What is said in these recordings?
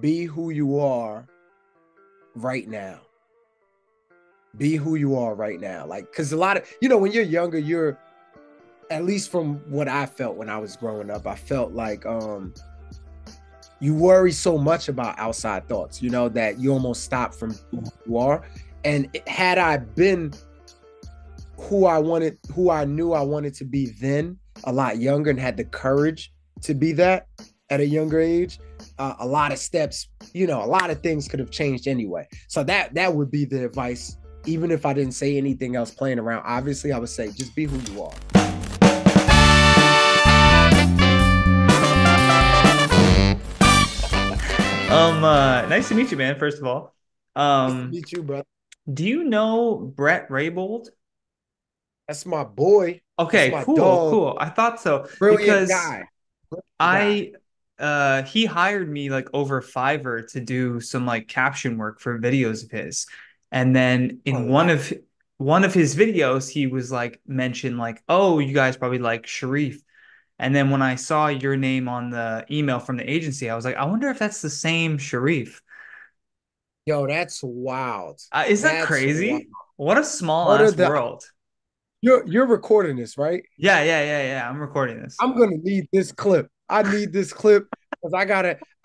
be who you are right now. Be who you are right now. Like, because a lot of, when you're younger, you're, at least from what I felt when I was growing up, I felt like you worry so much about outside thoughts, that you almost stop from who you are. And had I been who I knew I wanted to be then, a lot younger, and had the courage to be that at a younger age, a lot of steps, a lot of things could have changed anyway. So that would be the advice. Even if I didn't say anything else playing around, obviously I would say just be who you are. Nice to meet you, man, first of all. Nice to meet you, brother. Do you know Brett Raybould? That's my boy. That's Okay, my cool, dog. cool. I thought so Brilliant because guy. Brilliant guy. I he hired me like over Fiverr to do some like caption work for videos of his. And then in Oh, one of his videos, he was like mentioned like, "Oh, you guys probably like Sharief." And then when I saw your name on the email from the agency, I was like, I wonder if that's the same Sharief. yo, that's wild. Isn't that That's wild. crazy? What a small What are ass the world. you're recording this, right? Yeah, yeah, yeah, yeah. I'm recording this. I'm gonna need this clip. I need this clip because I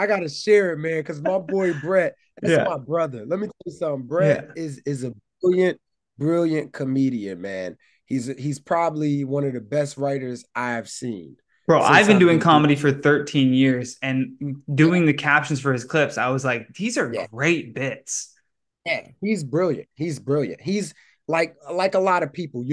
gotta share it, man. Because my boy Brett, that's Yeah, my brother. Let me tell you something. Brett yeah. is a brilliant, brilliant comedian, man. He's probably one of the best writers I've seen Bro, I've since been I've doing been doing. comedy for 13 years and doing the captions for his clips. I was like, these are Yeah, great bits. yeah. He's brilliant. He's brilliant. He's like a lot of people,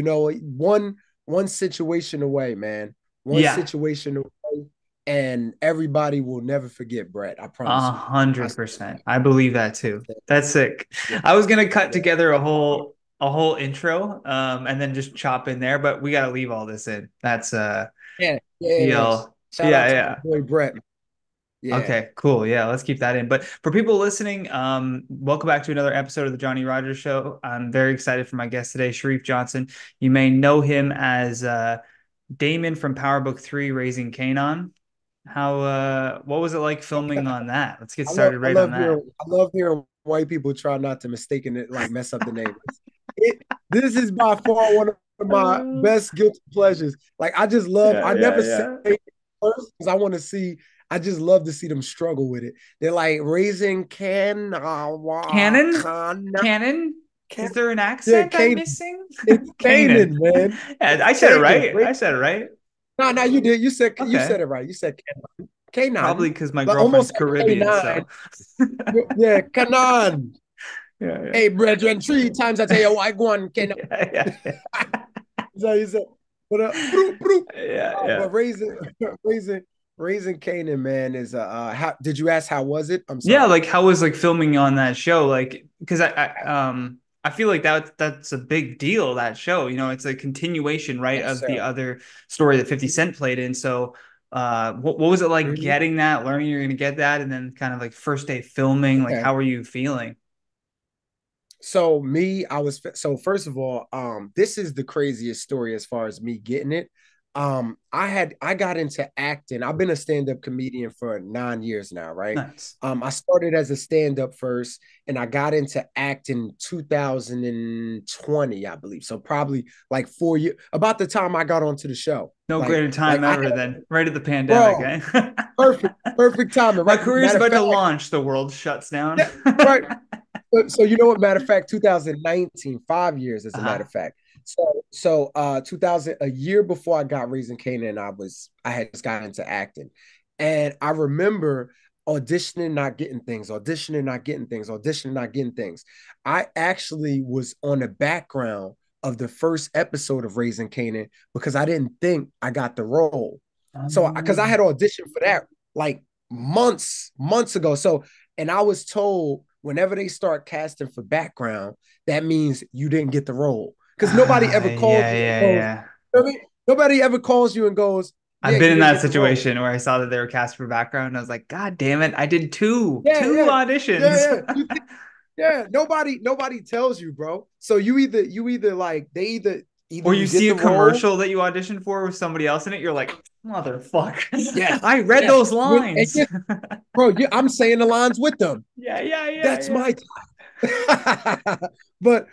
one situation away, man. One Yeah, situation away, and everybody will never forget Brett. I a promise you. I hundred percent. I believe that too. said, That's sick. yeah, I was gonna cut yeah. together a whole intro, and then just chop in there, but we gotta leave all this in. That's Yeah, yeah, yeah. feel Shout yeah, out to my yeah. boy Brett. Yeah. Okay, cool. Yeah, let's keep that in. But for people listening, welcome back to another episode of the Johnny Rogers Show. I'm very excited for my guest today, Sharief Johnson. You may know him as Damon from Power Book 3, Raising Kanan. What was it like filming on that? Let's get I love started I right on love that. hearing I love hearing white people try not to mistaken it, like mess up the name. This is by far one of my Uh, best guilty pleasures. Like yeah, I yeah, never say yeah. it first because I want to see. I just love to see them struggle with it. They're like raising Canon? can Canon? can Is there an yeah, accent I'm Canaan. missing? It's Kanan. Canaan, man. Yeah, It's I said it Canaan. right. I said it right. No, no, you did. You Okay. said it right. You said Canaan, Probably because my but girlfriend's almost like Caribbean, K9. so Yeah, Canaan. yeah, yeah. Hey, brethren, three times I tell you, I go on, Canaan. Yeah, yeah, yeah. So you said, but broop, broop. Yeah, yeah. But raising, raising Canaan, man, is how did you ask how was it? I'm Yeah, sorry. like how was like filming on that show? Like, because I feel like that's a big deal, that show. It's a continuation, right, Yes, of the sir. other story that 50 Cent played in. So what was it like Mhm. getting that, learning you're gonna get that, and then kind of like first day filming, like Okay. how were you feeling? So me, so first of all, this is the craziest story as far as me getting it. I got into acting. I've been a stand-up comedian for 9 years now, right? Nice. I started as a stand-up first, and I got into acting 2020, I believe. So probably like 4 years, about the time I got onto the show. No Like, greater like time I ever than right at the pandemic, bro, eh? perfect timing, My right? career's Matter of about to fact, launch, the world shuts down. yeah, right. So you know what? Matter of fact, 2019, 5 years as a matter Uh-huh. of fact. So 2000, a year before I got Raising Canaan, I had just gotten into acting, and I remember auditioning, not getting things, auditioning, not getting things, auditioning, not getting things. I actually was on the background of the first episode of Raising Canaan because I didn't think I got the role. So because I Um, had auditioned for that like months ago. So and I was told whenever they start casting for background, that means you didn't get the role. Because nobody ever calls yeah, you and yeah, goes, yeah. you know what I mean? Nobody ever calls you and goes, I've yeah, been you in didn't that get the role. situation where I saw that they were cast for background. And I was like, God damn it. I did two, Yeah, two yeah, auditions. yeah. Yeah, nobody tells you, bro. So you either like they either Either Or you you get see a the role. commercial that you auditioned for with somebody else in it, you're like, motherfucker, Yes, I read yes. those lines. Bro, I'm saying the lines with them. Yeah, yeah, yeah, That's yeah. my but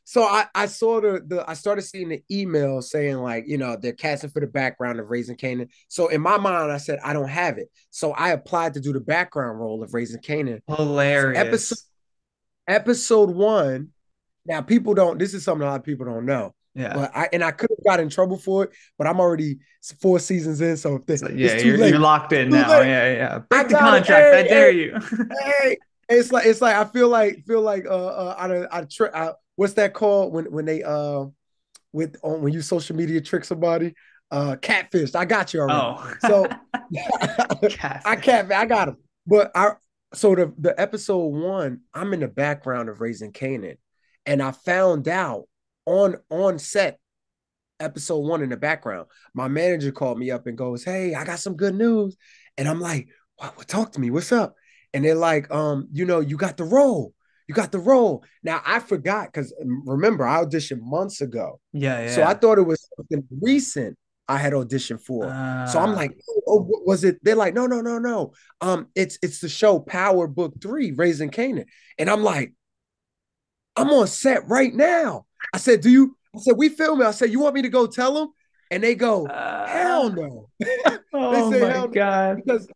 so I saw the I started seeing the email saying like, they're casting for the background of Raising Kanan. So in my mind I said I don't have it, so I applied to do the background role of Raising Kanan. episode Hilarious. episode 1. Now people don't, this is something a lot of people don't know, Yeah. but I could have got in trouble for it, but I'm already 4 seasons in, so So it's yeah, too you're late. locked in Too now. late. Yeah, yeah. I Break the got it. contract. I dare you. Hey, it's like I feel like what's that called when they when you social media trick somebody, catfish. I got you already. Oh. So Catfish. I got him. But so the episode 1, I'm in the background of Raising Kanan, and I found out on set, episode 1 in the background. My manager called me up and goes, "Hey, I got some good news," and I'm like, "What? Talk to me. What's up?" And they're like, you got the role. You got the role. Now I forgot because remember I auditioned months ago, Yeah, so I yeah. thought it was something recent I had auditioned for. So I'm Uh, like, "Oh, was it?" They're like, "No, no, no, no. It's the show Power Book 3, Raising Canaan," and I'm like, "I'm on set right now." I said, "Do you?" I said, "We filming." I said, "You want me to go tell them?" And they go, "Hell uh, no." They oh say my hell no. God. Because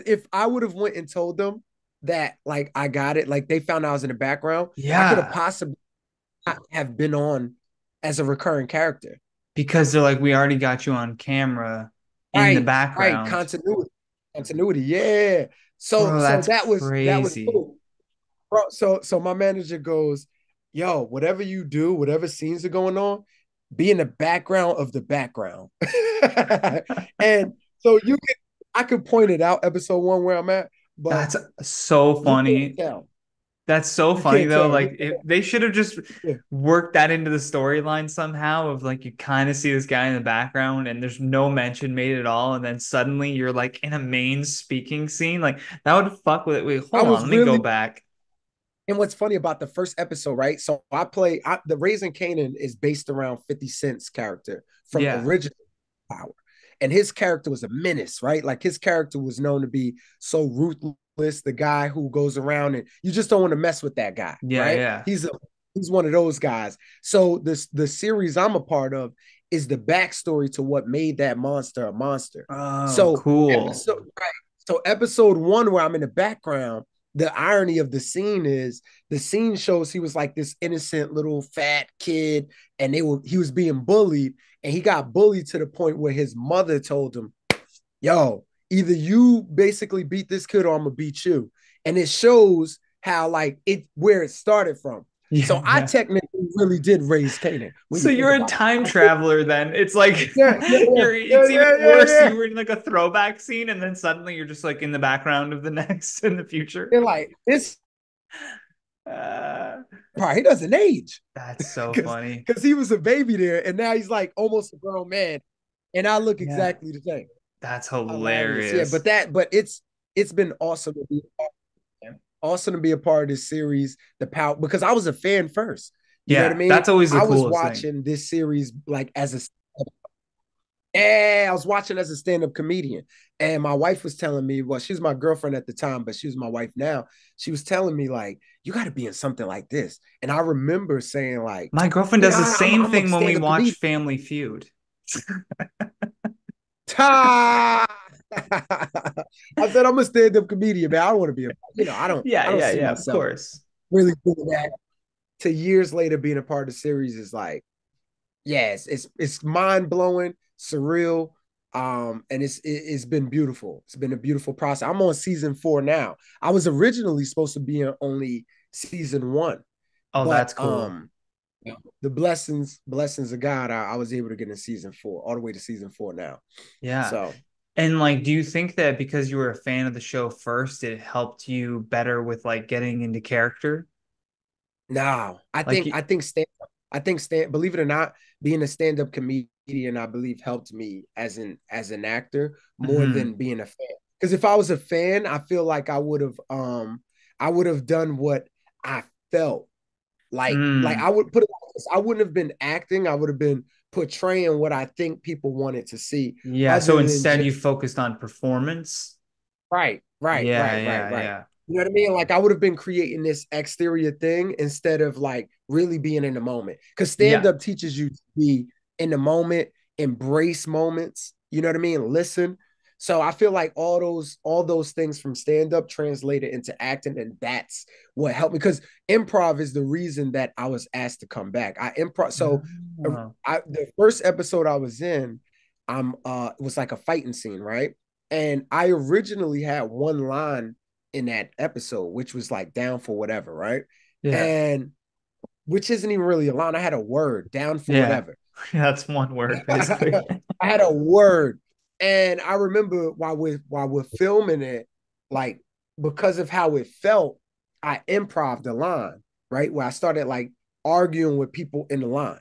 if I would have went and told them that like I got it, like they found out I was in the background, I could have Yeah. possibly not have been on as a recurring character. Because they're like, we already got you on camera in the Right, right. background. Continuity. Yeah. So Bro, so that's that was crazy. cool. Bro, so my manager goes, "Yo, whatever you do, whatever scenes are going on, be in the background of the background." And so I could point it out, episode 1 where I'm at, but That's so you can't funny. tell. That's so You funny can't though. tell. Like if they should have just Yeah. worked that into the storyline somehow of like you kind of see this guy in the background and there's no mention made at all, and then suddenly you're like in a main speaking scene. Like that would fuck with it. Wait, I hold on, was let me go really, back. and what's funny about the first episode, right? So the Raising Canaan is based around 50 Cent's character from Yeah. original Power. And his character was a menace, right? Like his character was known to be so ruthless, the guy who goes around and you just don't want to mess with that guy, Yeah, right? yeah. He's one of those guys. So the series I'm a part of is the backstory to what made that monster a monster. Oh, So cool. episode 1 where I'm in the background, the irony of the scene is the scene shows he was like this innocent little fat kid, and he was being bullied, and he got bullied to the point where his mother told him, "Yo, either you basically beat this kid or I'm gonna beat you." And it shows how like it where it started from. Yeah, So I yeah. technically really did raise Canaan when So you think you're a about time it. traveler then. It's like Yeah, yeah, yeah, yeah, it's even yeah, yeah, worse. yeah. You were in like a throwback scene and then suddenly you're just like in the background of the next in the future. They're like, this Uh, part, he doesn't age. that's so Because funny. he was a baby there, and now he's like almost a grown man, and I look Yeah, exactly the same. that's Hilarious, yeah. hilarious. But it's been awesome to be awesome to be a part of this series, the power, because I was a fan first. You know what I Yeah, mean? that's always the I was coolest thing. watching this series like as a yeah, I was watching as a stand-up comedian. And my wife was telling me, well, she was my girlfriend at the time, but she was my wife now. She was telling me, like, you got to be in something like this. And I remember saying, like, My girlfriend does the same I'm a thing when we stand-up watch comedian. Family Feud. Ta! I said, I'm a stand-up comedian, man. I don't want to be Yeah, I don't yeah, see yeah, of myself course. really doing that. To years later being a part of the series is like, yes, it's mind blowing, surreal, and it's been beautiful. It's been a beautiful process. I'm on season 4 now. I was originally supposed to be in only season 1, Oh, but that's cool. the blessings of God, I was able to get in season 4, all the way to season 4 now. Yeah. So And like, do you think that because you were a fan of the show first, it helped you better with like getting into character? now Like, you, I think stand believe it or not, being a stand-up comedian, I believe helped me as an actor more mhm. than being a fan. Because if I was a fan, I feel like I would have done what I felt like Mm. I would put it I wouldn't have been acting. I would have been portraying what I think people wanted to see, Yeah. So other than instead, you just focused on performance. right, right, Yeah, right, right, yeah, right. yeah, You know what I mean? Like I would have been creating this exterior thing instead of like really being in the moment. Because stand yeah. up teaches you to be in the moment, embrace moments. You know what I mean? Listen. So I feel like all those things from stand up translated into acting, and that's what helped me. Because improv is the reason that I was asked to come back. I improv. So Oh, the first episode I was in, it was like a fighting scene, right? And I originally had one line in that episode, which was like down for whatever, right? yeah, And which isn't even really a line. I had a word down for yeah. whatever. That's one word, basically. I had a word. And I remember while we're filming it, like because of how it felt, I improv the line, right? Where I started like arguing with people in the line.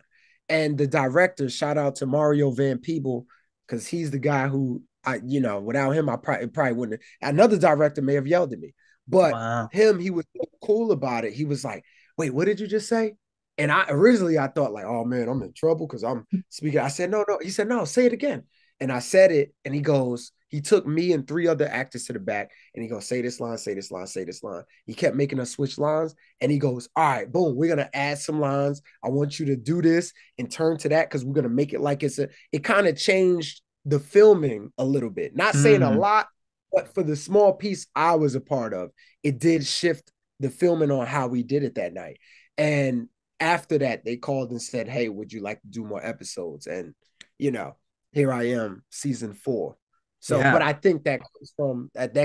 And the director, shout out to Mario Van Peebles, because he's the guy who without him, I probably wouldn't have. Another director may have yelled at me. But Wow. him, he was so cool about it. He was like, wait, what did you just say? And I thought like, oh man, I'm in trouble because I'm speaking. I said, no, no. He said, no, say it again. And I said it, and he took me and three other actors to the back, and he goes, say this line, say this line, say this line. He kept making us switch lines, and he goes, all right, boom, we're gonna add some lines. I want you to do this and turn to that because we're gonna make it like it kind of changed the filming a little bit. Not saying a Mm, lot, but for the small piece I was a part of, it did shift the filming on how we did it that night. And after that, they called and said, hey, would you like to do more episodes? And, you know, here I am, season 4. So, but yeah. I think that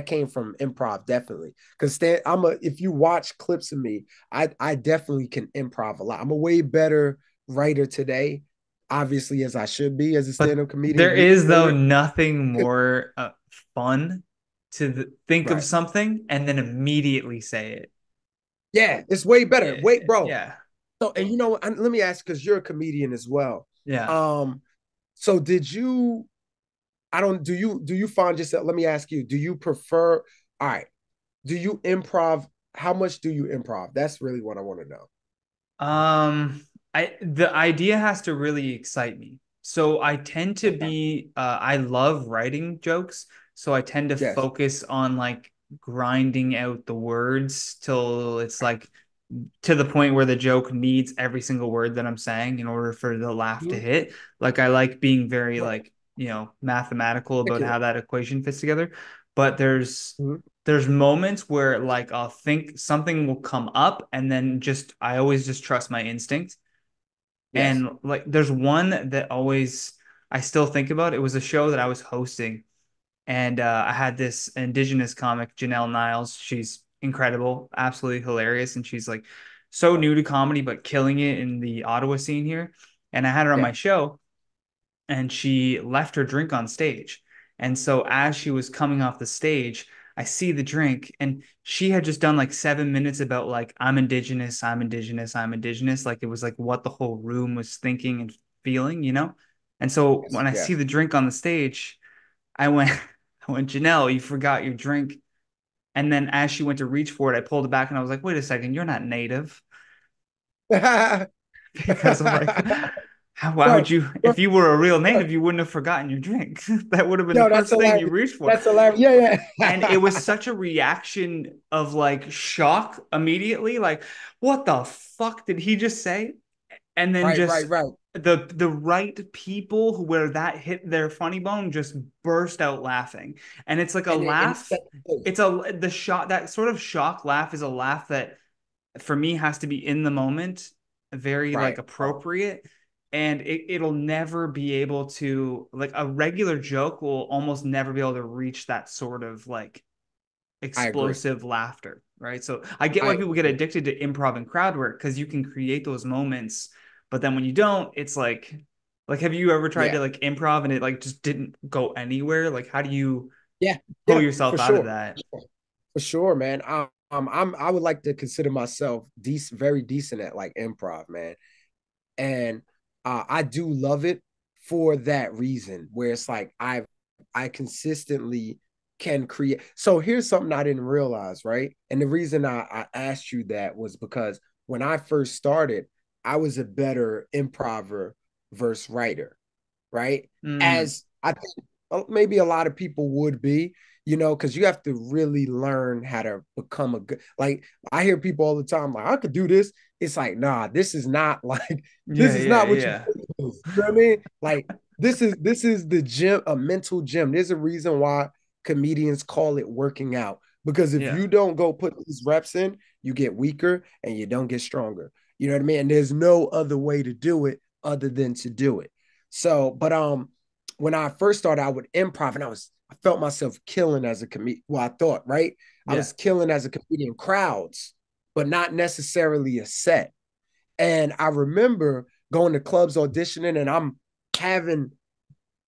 came from improv, definitely. Because if you watch clips of me, I definitely can improv a lot. I'm a way better writer today, obviously, as I should be as a But stand-up comedian. there Years is, though, later, nothing more fun to think of right? something and then immediately say it. Yeah, it's way better. Yeah, Wait, bro. yeah, So, and let me ask, because you're a comedian as well. yeah. Um, so did you? I don't. Do you find yourself? Let me ask you. Do you prefer? All right. Do you improv? How much do you improv? That's really what I want to know. Um, the idea has to really excite me. So I tend to Okay. be I love writing jokes, so I tend to Yes. focus on like grinding out the words till it's like to the point where the joke needs every single word that I'm saying in order for the laugh to Mhm. hit. Like I like being very Right. like, mathematical about how Accurate. that equation fits together. But Mhm. there's moments where like I'll think something will come up and then just I always just trust my instinct. Yes. And like there's one that always I still think about. It was a show that I was hosting and I had this indigenous comic, Janelle Niles. She's incredible, absolutely hilarious, and she's like so new to comedy but killing it in the Ottawa scene here. And I had her on Yeah. my show and she left her drink on stage. And so as she was coming off the stage, I see the drink and she had just done like 7 minutes about like I'm indigenous, I'm indigenous, I'm indigenous. Like it was like what the whole room was thinking and feeling. And so Yes. when I see Yes. the drink on the stage, I went, I went, Janelle, you forgot your drink. And then as she went to reach for it, I pulled it back and I was like, wait a second, you're not native. Because I'm like, why would Bro, you, bro, if you were a real bro. native, you wouldn't have forgotten your drink. That would have been the Yo, that's first thing you hilarious. reached for. That's hilarious. Yeah, And it was yeah. such a reaction of like shock immediately. Like, what the fuck did he just say? And then Right, just right, right. the right people who where that hit their funny bone just burst out laughing. And it's like a And it laugh. set the pace. It's a the shock that sort of shock laugh is a laugh that for me has to be in the moment, very like Right. appropriate. And it'll never be able to like a regular joke will almost never be able to reach that sort of like I agree. explosive laughter, right? So I get I why people get agree. addicted to improv and crowd work because you can create those moments, but then when you don't, it's like have you ever tried to Yeah. like improv and it like just didn't go anywhere? Like how do you Yeah. pull Yeah. yourself For out of sure. that? For sure, man. I would like to consider myself decent, very decent at like improv, man. And I do love it for that reason, where it's like I consistently can create. So here's something I didn't realize, right? And the reason I asked you that was because when I first started, I was a better improver versus writer, right? Mm, As I think maybe a lot of people would be, because you have to really learn how to become a good, like I hear people all the time, like, I could do this. It's like, nah, this is not like, this yeah, is yeah, not what you yeah, think it is. You know what I mean? Like, this is the gym, a mental gym. There's a reason why comedians call it working out. Because if yeah. you don't go put these reps in, you get weaker and you don't get stronger. You know what I mean? And there's no other way to do it other than to do it. So, but when I first started, I would improv, and I felt myself killing as a comedian. Well, I thought, right? I Yeah. was killing as a comedian, crowds, but not necessarily a set. And I remember going to clubs auditioning, and I'm having,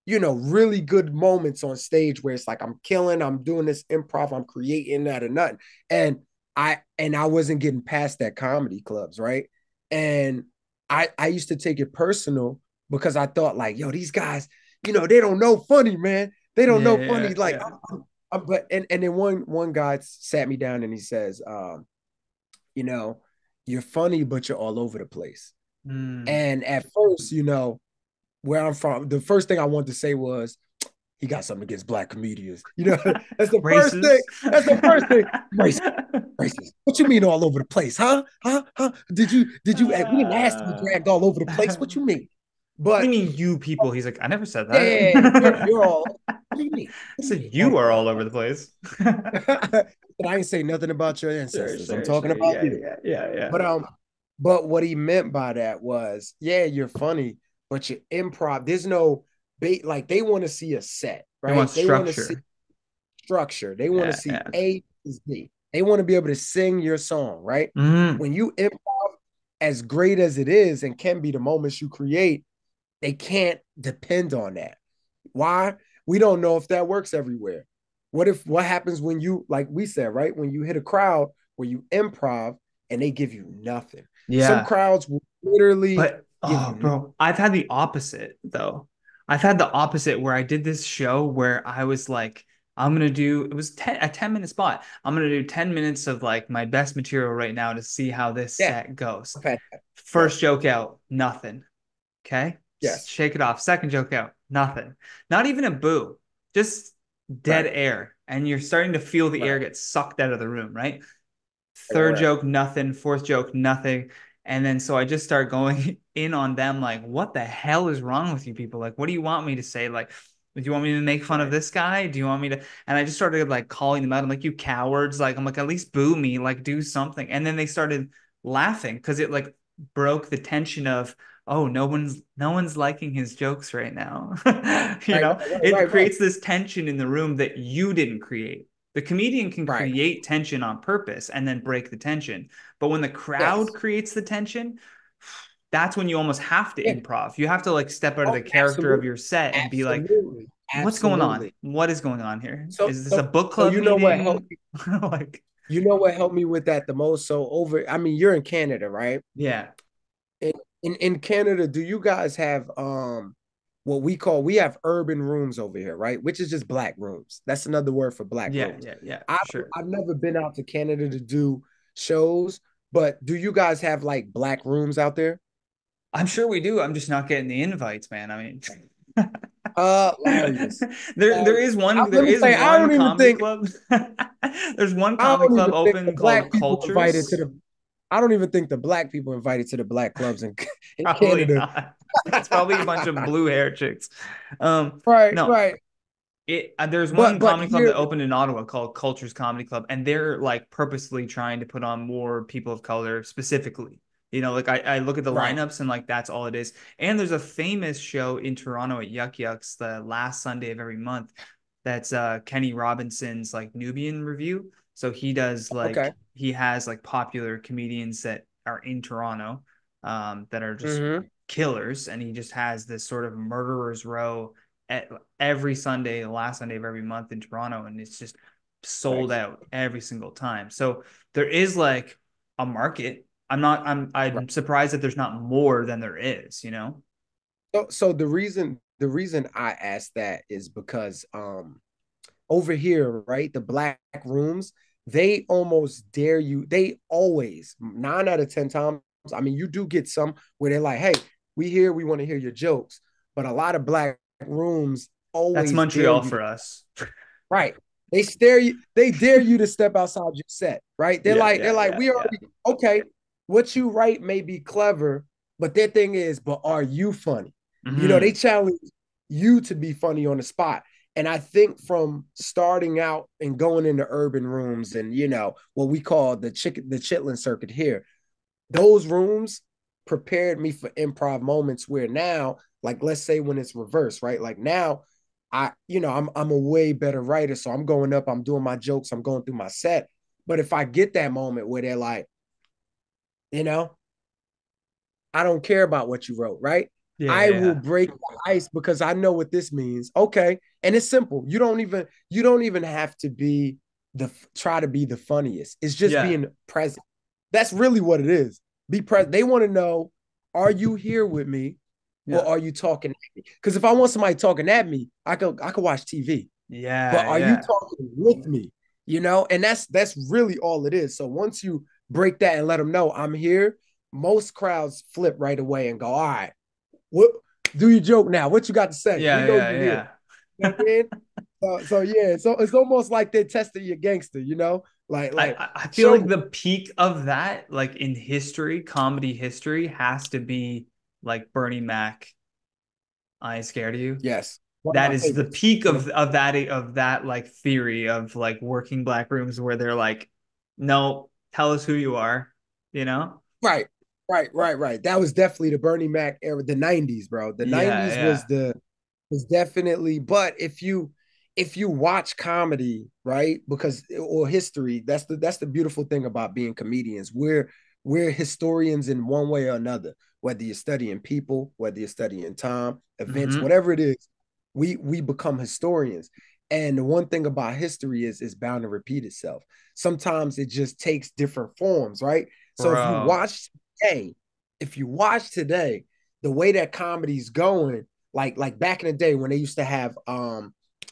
really good moments on stage where it's like I'm killing, I'm doing this improv, I'm creating out of nothing. And I wasn't getting past that comedy clubs, right? And I used to take it personal because I thought like, yo, these guys, they don't know funny, man. They don't Yeah, know yeah, funny. Like, yeah. but and then one guy sat me down and he says, you know, you're funny, but you're all over the place. Mm. And at first, where I'm from, the first thing I wanted to say was, he got something against black comedians. That's the first thing. Racist. That's the first thing. Racist, racist. What you mean all over the place, huh? Huh? Huh? Did you? We didn't ask to be Uh, dragged all over the place. What you mean? What do you But mean, you people? He's like, I never said yeah, that. yeah, yeah, you're all. What do you mean? I What do you said mean all you are over all over the place. the place? But I ain't say nothing about your Sure, ancestors. I'm sure, talking sure. about Yeah, you. yeah, yeah, yeah. But what he meant by that was, yeah, you're funny, but you improv. There's no bait. Like they want to see a set, They want right? They want to see structure. structure. They want to Yeah, see yeah. A is B. They want to be able to sing your song, right? Mm, When you improv, as great as it is and can be the moments you create, they can't depend on that. Why? We don't know if that works everywhere. What happens when you, like we said, right? When you hit a crowd where you improv and they give you nothing. Some yeah. crowds will literally But give oh, you bro, I've had the opposite though. I've had the opposite where I did this show where I was like, I'm gonna do it was a 10-minute spot. I'm gonna do 10 minutes of like my best material right now to see how this yeah. set goes. I've had that. First Yes. joke out, nothing. Okay. Yes. Shake it off. Second joke out, nothing. Not even a boo, just dead Right. air. And you're starting to feel the air Right. get sucked out of the room, right? Right. Third Right. joke, nothing. Fourth joke, nothing. And then so I just start going in on them, like, what the hell is wrong with you people? Like, what do you want me to say? Like, do you want me to make fun of Right. this guy? Do you want me to? And I just started like calling them out. I'm like, you cowards. Like, I'm like, at least boo me, like, do something. And then they started laughing because it like broke the tension of, oh, no one's liking his jokes right now. Right. Right. It Right. Right. creates this tension in the room that you didn't create. The comedian can Right. create tension on purpose and then break the tension. But when the crowd Yes. creates the tension, that's when you almost have to Yeah. improv. You have to like step out of Oh, the character of absolutely. your set and be like, Absolutely. what's going on? Absolutely. What is going on here? So, Is this a so, book so club meeting? Like, what helped me with that the most? So I mean, you're in Canada, right? yeah, In Canada, do you guys have what we have urban rooms over here, right? Which is just black rooms. That's another word for black yeah, rooms. yeah, yeah, I've for sure. I've never been out to Canada to do shows, but do you guys have like black rooms out there? I'm sure we do. I'm just not getting the invites, man. I mean, Hilarious. there is one Let me say, comedy club. There's one I comedy don't club even think the open called black people invited to Cultures. the I don't even think the black people invited to the black clubs in Probably Canada. not. It's probably a bunch of blue hair chicks. Right, No, right. there's one But comedy club here, that opened in Ottawa called Cultures Comedy Club, and they're like purposely trying to put on more people of color specifically. Like I look at the right. lineups and like that's all it is. And there's a famous show in Toronto at Yuck Yucks the last Sunday of every month. That's Kenny Robinson's like Nubian review. So Okay. he has like popular comedians that are in Toronto that are just Mm-hmm. killers, and he just has this sort of murderer's row at every Sunday, the last Sunday of every month in Toronto, and it's just sold Nice. out every single time. So there is like a market. Right. I'm surprised that there's not more than there is. So the reason I asked that is because over here, right, the black rooms, they almost dare you. They always 9 out of 10 times I mean, you do get some where they're like, hey, we here, we want to hear your jokes. But a lot of black rooms That's always dare Montreal you to, for us. right. They dare you to step outside your set, right? Yeah, they're yeah, like, yeah, we yeah. already okay. What you write may be clever, but their thing is, but are you funny? You know, they Hmm. challenge you to be funny on the spot. And I think from starting out and going into urban rooms and what we call the chitlin circuit here, those rooms prepared me for improv moments where now, like let's say when it's reversed, right? Like now I'm a way better writer. So I'm going up, I'm doing my jokes, I'm going through my set. But if I get that moment where they're like, you know, I don't care about what you wrote, right? Yeah, I will yeah, break the ice because I know what this means. Okay. And it's simple. You don't even have to be try to be the funniest. It's just yeah, being present. That's really what it is. Be present. They want to know, are you here with me or yeah, are you talking at me? Because if I want somebody talking at me, I could watch TV. But yeah, are you yeah. talking with me? And that's really all it is. So once you break that and let them know I'm here, most crowds flip right away and go, all right, what do you joke now? What you got to say? We Yeah, know yeah, you here. You know what I yeah. mean? So yeah, so it's almost like they're testing your gangster. Like I feel show like me. the peak of that, like in history, comedy history, has to be like Bernie Mac. I Ain't Scared of You. Yes. One of That my is the favorites. peak One of of that like theory of like working black rooms where they're like, no, tell us who you are, you know? Right, right. That was definitely the Bernie Mac era, the 90s, bro. The Yeah, 90s yeah. was definitely, but if you watch comedy, right? Because or history, that's the beautiful thing about being comedians. We're historians in one way or another, whether you're studying people, whether you're studying time, events, Hmm. whatever it is, we become historians. And the one thing about history is it's bound to repeat itself. Sometimes it just takes different forms, right? So Bro. today, if you watch today, the way that comedy's going, like back in the day when they used to have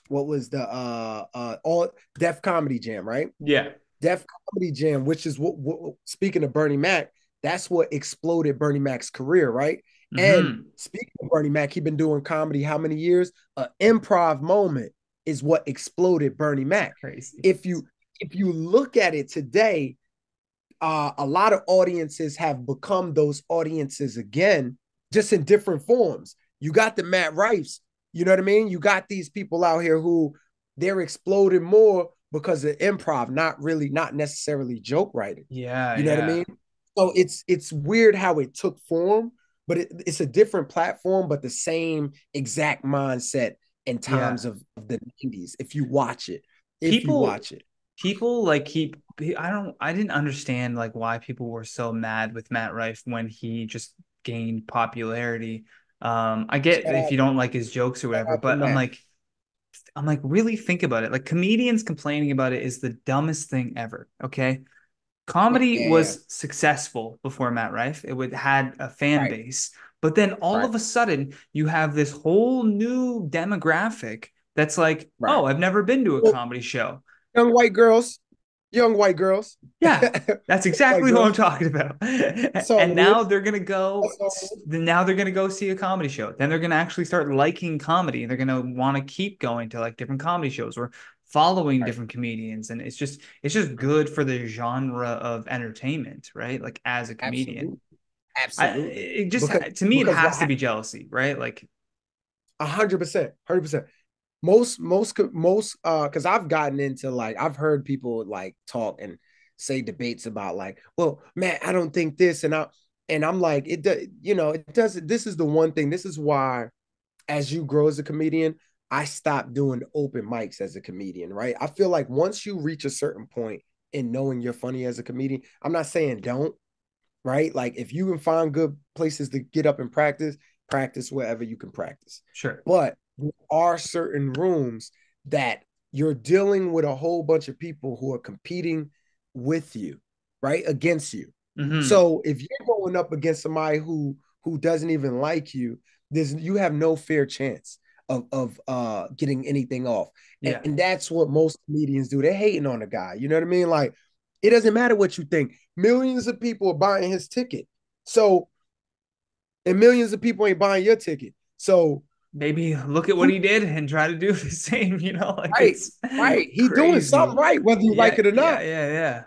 what was the all Def Comedy Jam, right? Yeah. Def Comedy Jam, which is what speaking of Bernie Mac, that's what exploded Bernie Mac's career, right? And Hmm. speaking of Bernie Mac, he been doing comedy how many years? An improv moment is what exploded Bernie Mac. Crazy. If you look at it today, a lot of audiences have become those audiences again, just in different forms. You got the Matt Rifes, you know what I mean? You got these people out here who they're exploding more because of improv, not necessarily joke writing. Yeah, You know what I yeah. mean? So it's weird how it took form, but it's a different platform, but the same exact mindset in times Yeah. of the 90s. If you watch People it. people like I didn't understand like why people were so mad with Matt Rife when he just gained popularity. I get Shout if out, you don't like his jokes or shout whatever, out to but I'm Matt. like really think about it. Like comedians complaining about it is the dumbest thing ever. Okay. Yeah, Comedy yeah, yeah. was successful before Matt Rife. Had a fan Right, base. But then all right, of a sudden, you have this whole new demographic that's like, right. oh, I've never been to a Well, comedy show. young white girls, young white girls, Yeah, that's white exactly who I'm girls. talking about. That's And all it now is. they're gonna go. That's all it is. Now they're gonna go see a comedy show. Then they're gonna actually start liking comedy, and they're gonna want to keep going to like different comedy shows or following Right. different comedians. And it's just good for the genre of entertainment, right? Like as a comedian, Absolutely, absolutely. it just Because to me it because has to be jealousy, right? Like, 100%, 100%. Most because I've gotten into like I've heard people like talk and say debates about like, well, man, I don't think this, and I'm like, it doesn't. This is the one thing. This is why as you grow as a comedian, I stopped doing open mics as a comedian, right? I feel like once you reach a certain point in knowing you're funny as a comedian, I'm not saying don't, right? Like if you can find good places to get up and practice wherever you can practice. sure. But there are certain rooms that you're dealing with a whole bunch of people who are competing with you, right? Against you. Hmm. So if you're going up against somebody who doesn't even like you, you have no fair chance of getting anything off. And, Yeah. and that's what most comedians do. They're hating on the guy. You know what I mean? Like it doesn't matter what you think. Millions of people are buying his ticket. So, and millions of people ain't buying your ticket. So, Maybe look at what who, he did and try to do the same, like right, it's right. He doing something crazy. right, whether you like Yeah, it or yeah, not. yeah,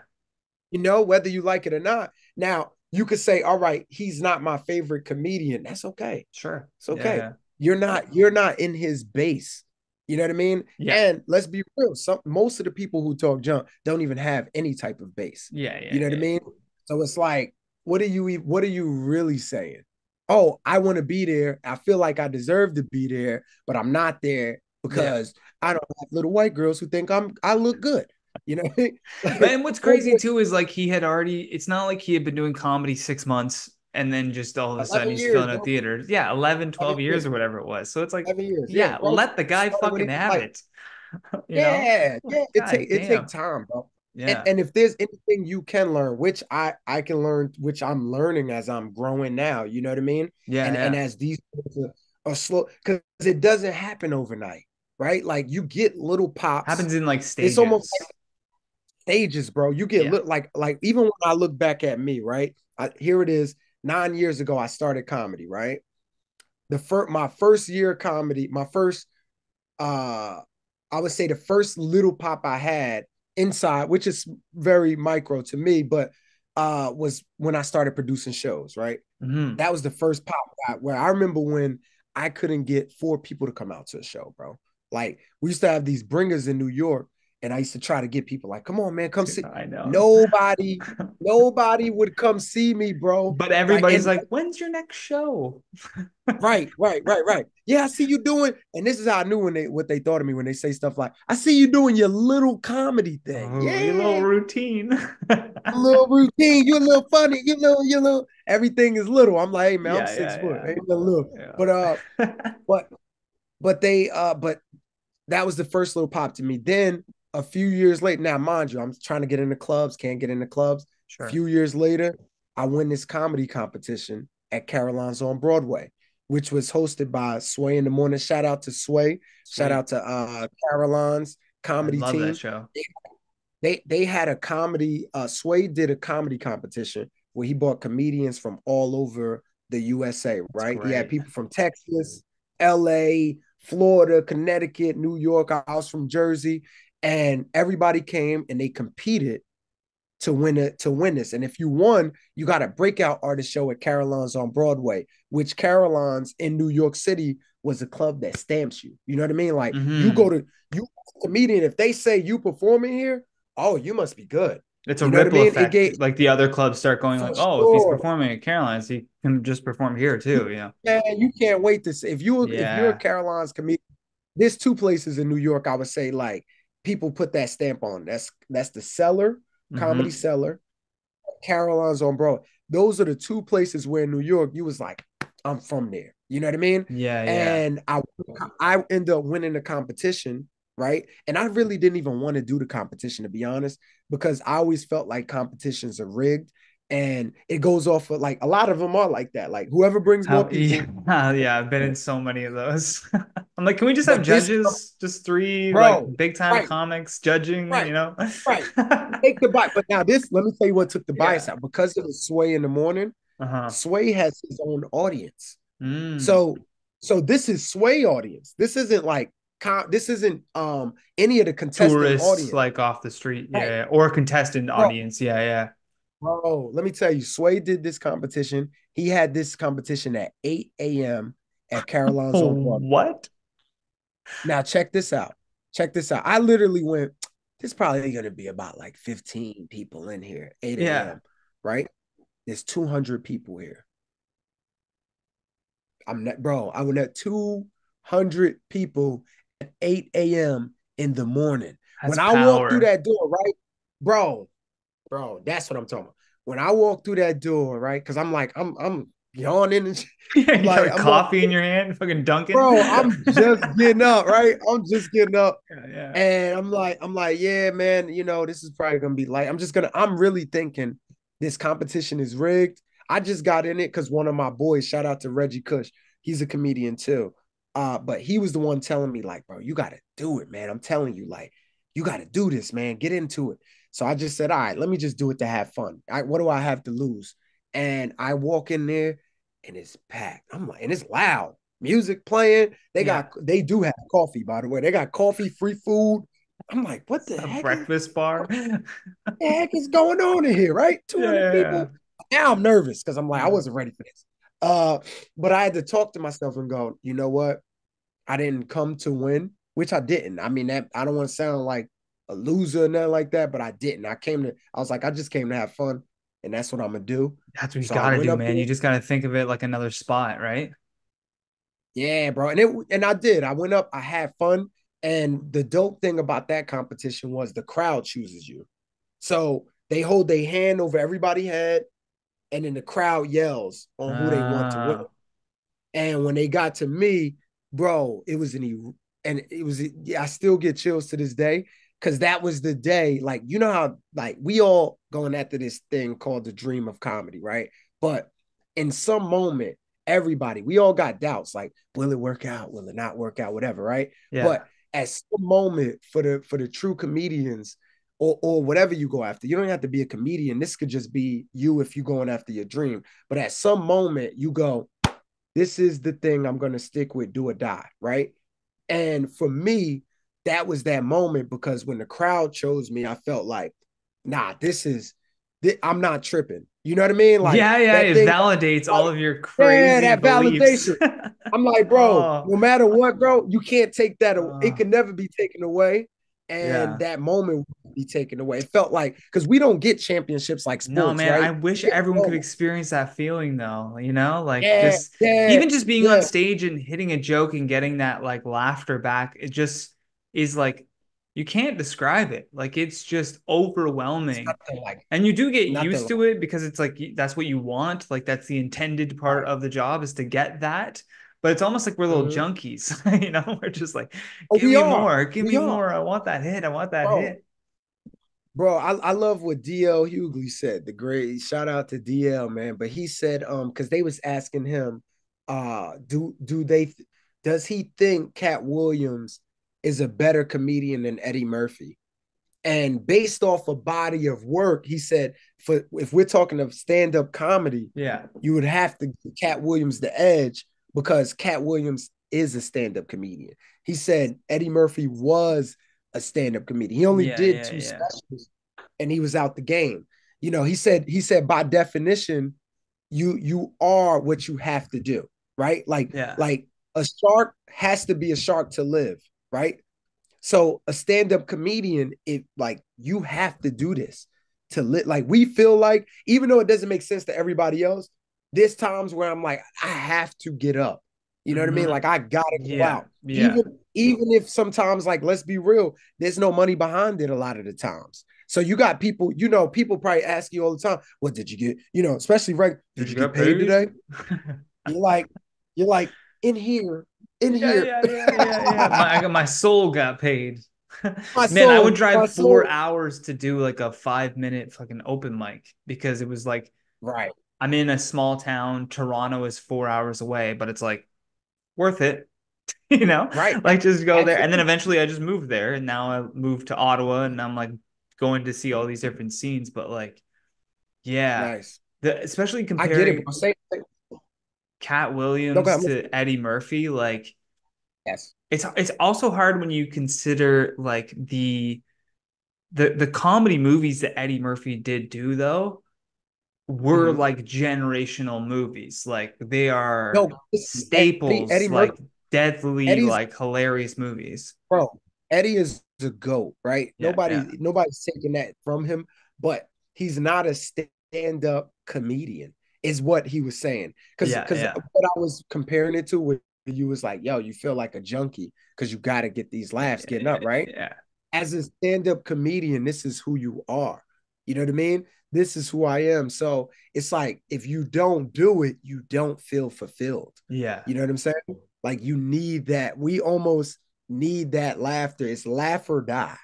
yeah. Whether you like it or not. Now, you could say, all right, he's not my favorite comedian. That's okay. Sure. It's Yeah, okay. yeah. You're not in his base. You know what I mean? Yeah. And let's be real. Most of the people who talk junk don't even have any type of base. Yeah, You yeah, know what I yeah. mean? So it's like, what are you really saying? Oh, I want to be there. I feel like I deserve to be there, but I'm not there Yeah. because I don't have little white girls who think I look good. You know, like And what's crazy too is like he had already, it's not like he had been doing comedy 6 months and then just all of a sudden 11 he's years, filling out bro. theaters. Yeah, 11, 11 12 years years. or whatever it was. So it's like, 11 years. Yeah, yeah, bro. let the guy Started when fucking he was have like, it. yeah, Like, yeah. It God take it take damn. time, bro. And Yeah. and if there's anything you can learn, which I can learn, which I'm learning as I'm growing now, you know what I mean? Yeah, And yeah. as these things are slow, because it doesn't happen overnight, right? Like you get little pops. Happens in like It's almost stages. like stages, bro. You get Yeah. like even when I look back at me, right? Here it is. 9 years ago, I started comedy, right? My first year of comedy, my first uh I would say the first little pop I had inside, which is very micro to me, but was when I started producing shows, right? Hmm. That was the first pop where I remember when I couldn't get four people to come out to a show, bro. Like we used to have these bringers in New York, and I used to try to get people like, come on, man, come Dude, see. I know. Nobody would come see me, bro. But Like, everybody's and like, when's your next show? right. Yeah, I see you doing, and this is how I knew when they what they thought of me when they say stuff like, "I see you doing your little comedy thing." Oh, your little Yeah, routine. a little routine. You're a little funny. You know. Everything is little. I'm like, hey man, I'm Yeah, 6 foot. yeah, Ain't no little. yeah. But Yeah. but but that was the first little pop to me. Then a few years later, now mind you, I'm trying to get into clubs, can't get into clubs. A Sure. few years later, I win this comedy competition at Caroline's on Broadway, which was hosted by Sway in the Morning. Shout out to Sway. Shout Sweet. out to Caroline's I comedy love that team. show. They had a comedy. Sway did a comedy competition where he brought comedians from all over the USA. That's Right, he had great. people from Texas, L.A., Florida, Connecticut, New York. I was from Jersey, and everybody came and they competed to win it to win this. And if you won, you got a breakout artist show at Caroline's on Broadway, which Caroline's in New York City was a club that stamps you. You know what I mean? Like you go Hmm. to you comedian, if they say you performing here, oh, you must be good. It's a You know what I ripple mean? It effect. gave Like the other clubs start going for like, oh, if he's sure. performing at Caroline's, he can just perform here You, too. man, you can't wait to see if you're a Yeah. Caroline's comedian. There's two places in New York I would say like people put that stamp on. That's the Cellar, Comedy Hmm. Cellar, Caroline's on Broadway. Those are the two places where in New York you was like, I'm from there. You know what I mean? Yeah, yeah. And I ended up winning the competition, right? And I really didn't even want to do the competition to be honest, because I always felt like competitions are rigged. And it goes off of like a lot of them are like that. Like whoever brings more How, people, yeah, yeah, I've been in so many of those. I'm like, can we just have but this, judges? Just three like bro, big time right, comics judging, right, you know? right. Take the bias. But now this, let me tell you what took the bias Yeah. out because of the Sway in the morning. Uh-huh. Sway has his own audience. Mm. So this is Sway audience. This isn't like this isn't any of the contestant Tourists audience. like off the street, Right. yeah. Or contestant Bro, audience, yeah, yeah. bro, let me tell you, Sway did this competition. He had this competition at 8 a.m. at Caroline's on Broadway. What? Now check this out. Check this out. I literally went, there's probably gonna be about like 15 people in here, 8 Yeah. a.m. Right? There's 200 people here. I'm not, bro. I was at 200 people at 8 a.m. in the morning. That's When I walked through power. that door, right, bro, that's what I'm talking about. When I walked through that door, right, because I'm like, I'm yawning and Yeah, I'm you got like, a I'm walking, coffee in your hand, fucking Dunkin'. bro, I'm just getting up, right? I'm just getting up. Yeah, yeah. And I'm like, yeah, man, this is probably gonna be light. I'm really thinking this competition is rigged. I just got in it because one of my boys, shout out to Reggie Cush, he's a comedian too. But he was the one telling me, like, bro, you gotta do it, man. I'm telling you, like, you gotta do this, man. Get into it. So I just said, all right, let me just do it to have fun. What do I have to lose? And I walk in there and it's packed. I'm like, and it's loud. Music playing. Yeah. They do have coffee, by the way. They got coffee, free food. I'm like, what It's the a heck is breakfast bar. the heck is going on in here, right? Yeah, 200 yeah, people. Now I'm nervous because I'm like, I yeah. wasn't ready for this. Uh, but I had to talk to myself and go, you know what? I didn't come to win, which I didn't. I mean, that I don't want to sound like a loser or nothing like that, but I didn't. I was like, I just came to have fun, and that's what I'm gonna do. That's what you So I gotta went do, up man. there. You just gotta think of it like another spot, right? Yeah, bro. And I did. I went up, I had fun. And the dope thing about that competition was the crowd chooses you. So they hold their hand over everybody's head, and then the crowd yells on who they want to win. Uh, And when they got to me, bro, and it was, yeah, I still get chills to this day because that was the day. Like, you know how, like, we all going after this thing called the dream of comedy, right? But in some moment, everybody, we all got doubts like, will it work out? Will it not work out? Whatever, right? yeah. But at some moment for the true comedians, or whatever you go after. You don't have to be a comedian. This could just be you if you're going after your dream. But at some moment, you go, this is the thing I'm going to stick with, do or die, right? And for me, that was that moment because when the crowd chose me, I felt like, nah, I'm not tripping. You know what I mean? Like Yeah, yeah. that It thing, validates all like, of your yeah, crazy that beliefs. validation. I'm like, bro, Oh, no matter what, bro, you can't take that. It uh, can never be taken away. And yeah. that moment will be taken away. It felt like, because we don't get championships like No, sports, man, I right? wish We get everyone could moments. experience that feeling though, you know, like Yeah, just yeah, even just being on yeah. stage and hitting a joke and getting that like laughter back, it just is like you can't describe it. Like it's just It's overwhelming. nothing like And you do get nothing used like to it because it's like that's what you want. Like that's the intended part right. of the job is to get that. But it's almost like we're little Mhm. junkies, you know? We're just like, Oh, give me more, give we me are, more. I want that hit. I want that bro. hit. Bro, I love what DL Hughley said. The great shout out to DL, man. But he said, because they was asking him, do they does he think Cat Williams is a better comedian than Eddie Murphy? And based off a body of work, he said, for if we're talking of stand-up comedy, Yeah. you would have to give Cat Williams the edge because Cat Williams is a stand-up comedian. He said Eddie Murphy was a stand-up comedian. He only Yeah, did yeah, two yeah. specials and he was out the game. You know, he said by definition, you are what you have to do, right? Yeah. Like a shark has to be a shark to live, right? So a stand-up comedian, it like you have to do this to live. Like we feel like, even though it doesn't make sense to everybody else, there's times where I'm like, I have to get up. You know what I mean? Hmm. Like I gotta go Yeah. out. Yeah. Even if sometimes, like, let's be real, there's no money behind it a lot of the times. So you got people, people probably ask you all the time, what did you get? Especially right, Did did you you get get paid paid? today? You're like, you're like, in here, in Yeah, here. yeah, yeah, yeah, yeah. My soul got paid. my Man, I would soul, my drive four soul. hours to do like a 5 minute fucking open mic because it was like Right. I'm in a small town. Toronto is 4 hours away, but it's like worth it, you know? Right. Like just go there. And then Absolutely. eventually I just moved there and now I moved to Ottawa and I'm like going to see all these different scenes. But like, yeah, Nice. especially I get it, comparing bro. Cat No, go Williams ahead. to Eddie Murphy, like Yes. it's also hard when you consider like the comedy movies that Eddie Murphy did do though were Hmm. like generational movies. Like they are No, listen, staples, Eddie Murphy, like deadly, Eddie's like hilarious movies. bro. Eddie is the GOAT, right? Yeah, yeah, Nobody's taking that from him, but he's not a stand-up comedian, is what he was saying. yeah, Because yeah, what I was comparing it to, where you was like, yo, you feel like a junkie because you got to get these laughs yeah, getting yeah, up, right? yeah, As a stand-up comedian, this is who you are. You know what I mean? This is who I am. So it's like if you don't do it, you don't feel fulfilled. yeah, You know what I'm saying? Like you need that. We almost need that laughter. It's laugh or die.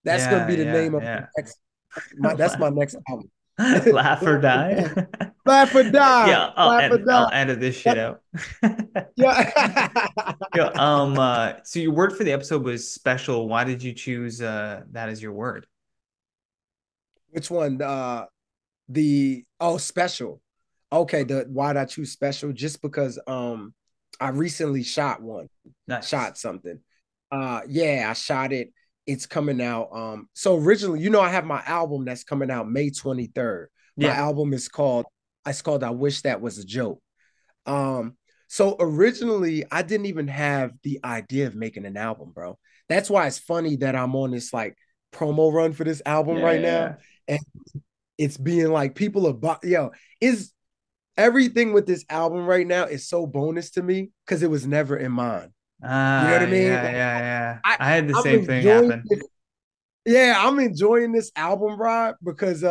That's gonna yeah, be the yeah, name of yeah. that's my next album. Laugh or die. Laugh or die. Yeah, Laugh or I'll die. edit this shit out. Yeah. Yeah, so your word for the episode was special. Why did you choose that as your word? Which one? The special. Okay, the why'd I choose special? Just because I recently shot one, Nice. shot something. Yeah, I shot it. It's coming out. So originally, I have my album that's coming out May 23rd. My Yeah. album is called I Wish That Was a Joke. Um, so originally I didn't even have the idea of making an album, bro. That's why it's funny that I'm on this like promo run for this album Yeah, right yeah, now. yeah. And it's being like people are is everything with this album right now is so bonus to me because it was never in mind. You know what Ah, I mean? yeah, Like yeah, yeah. I, I had the I'm same thing enjoying happen. this. Yeah, I'm enjoying this album ride because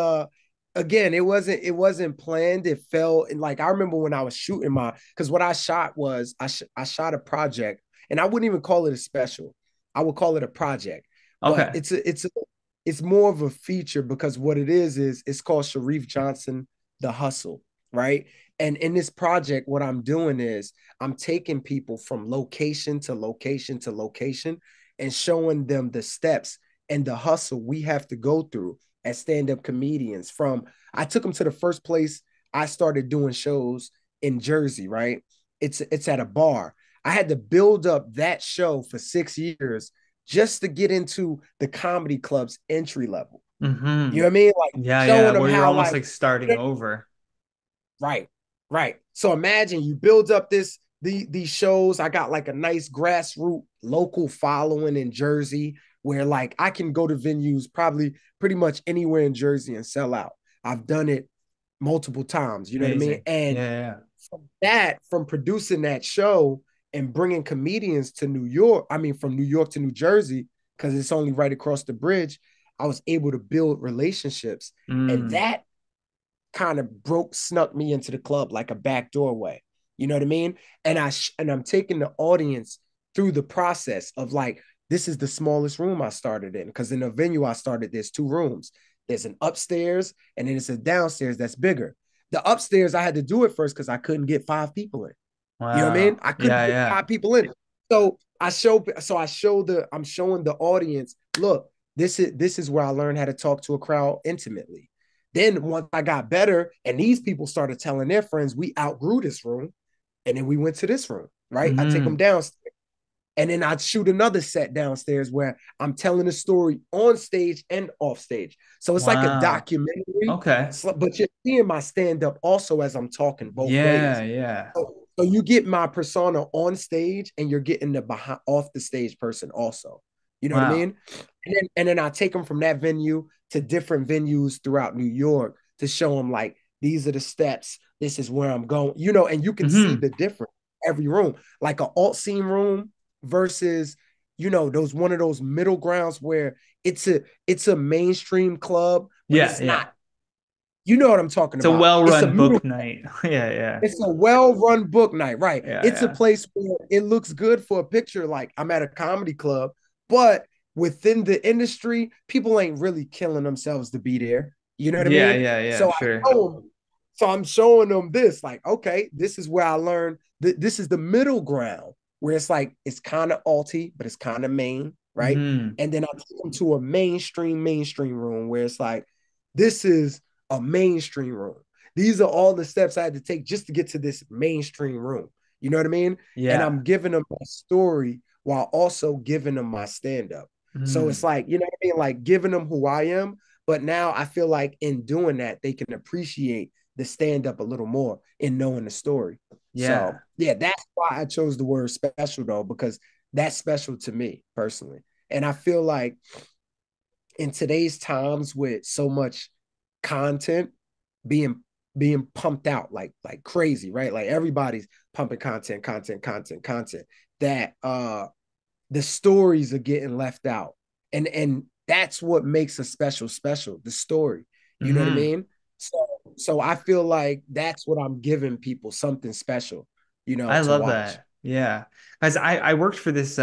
again, it wasn't planned. It fell and like I remember when I was shooting because what I shot was I shot a project and I wouldn't even call it a special. I would call it a project. But Okay. it's more of a feature because what it is it's called Sharief Johnson, The Hustle, right? And in this project, what I'm doing is I'm taking people from location to location to location and showing them the steps and the hustle we have to go through as stand-up comedians. From I took them to the first place I started doing shows in Jersey, right? It's at a bar. I had to build up that show for 6 years just to get into the comedy club's entry level. You know Mm-hmm. what I mean? Like Yeah, yeah. showing them Where you're how almost like like starting over. right, right. So imagine you build up these shows. I got like a nice grassroots local following in Jersey where like I can go to venues probably pretty much anywhere in Jersey and sell out. I've done it multiple times, you know what I mean? Amazing. And Yeah, yeah. from producing that show and bringing comedians to New York, I mean from New York to New Jersey because it's only right across the bridge, I was able to build relationships and Mm. that kind of snuck me into the club like a back doorway. You know what I mean? And I'm taking the audience through the process of like, this is the smallest room I started in. Because in the venue I started, there's two rooms. There's an upstairs and then it's a downstairs that's bigger. The upstairs I had to do it first because I couldn't get 5 people in. You know what I mean? Wow. I couldn't Yeah, get yeah. 5 people in. I'm showing the audience, look, this is where I learned how to talk to a crowd intimately. Then once I got better and these people started telling their friends, we outgrew this room. And then we went to this room, right? I take them Mm-hmm. downstairs. And then I'd shoot another set downstairs where I'm telling a story on stage and off stage. So it's like a Wow. documentary, Okay. but you're seeing my stand up also as I'm talking both Yeah, ways. yeah. So you get my persona on stage and you're getting the behind off the stage person also. You know what I Wow. mean? And then I take them from that venue to different venues throughout New York to show them like these are the steps. This is where I'm going. And you can see Mm-hmm. the difference every room, like an alt scene room versus those one of those middle grounds where it's a mainstream club, but Yeah, it's yeah. not. You know what I'm talking It's a about? It's a well-run middle. book night. Yeah, yeah. It's a well-run book night, right? Yeah, It's a yeah. place where it looks good for a picture, like I'm at a comedy club, but within the industry, people ain't really killing themselves to be there. You know what I Yeah, mean? yeah, yeah, So sure. I'm showing them this, like, okay, this is where I learned that this is the middle ground where it's like it's kind of alty, but it's kind of main, right? Mm-hmm. And then I take them to a mainstream room where it's like this is a mainstream room. These are all the steps I had to take just to get to this mainstream room. You know what I mean? And Yeah. I'm giving them a story while also giving them my stand up. So it's Mm. like, you know what I mean? Like giving them who I am. But now I feel like in doing that, they can appreciate the stand up a little more in knowing the story. Yeah. So, yeah, that's why I chose the word special, though, because that's special to me personally. And I feel like in today's times with so much content being being pumped out like crazy, right? Like everybody's pumping content that the stories are getting left out. And that's what makes a special, the story. You know what I Mm-hmm. mean? So I feel like that's what I'm giving people, something special, I to love watch. that. Yeah. Because I worked for this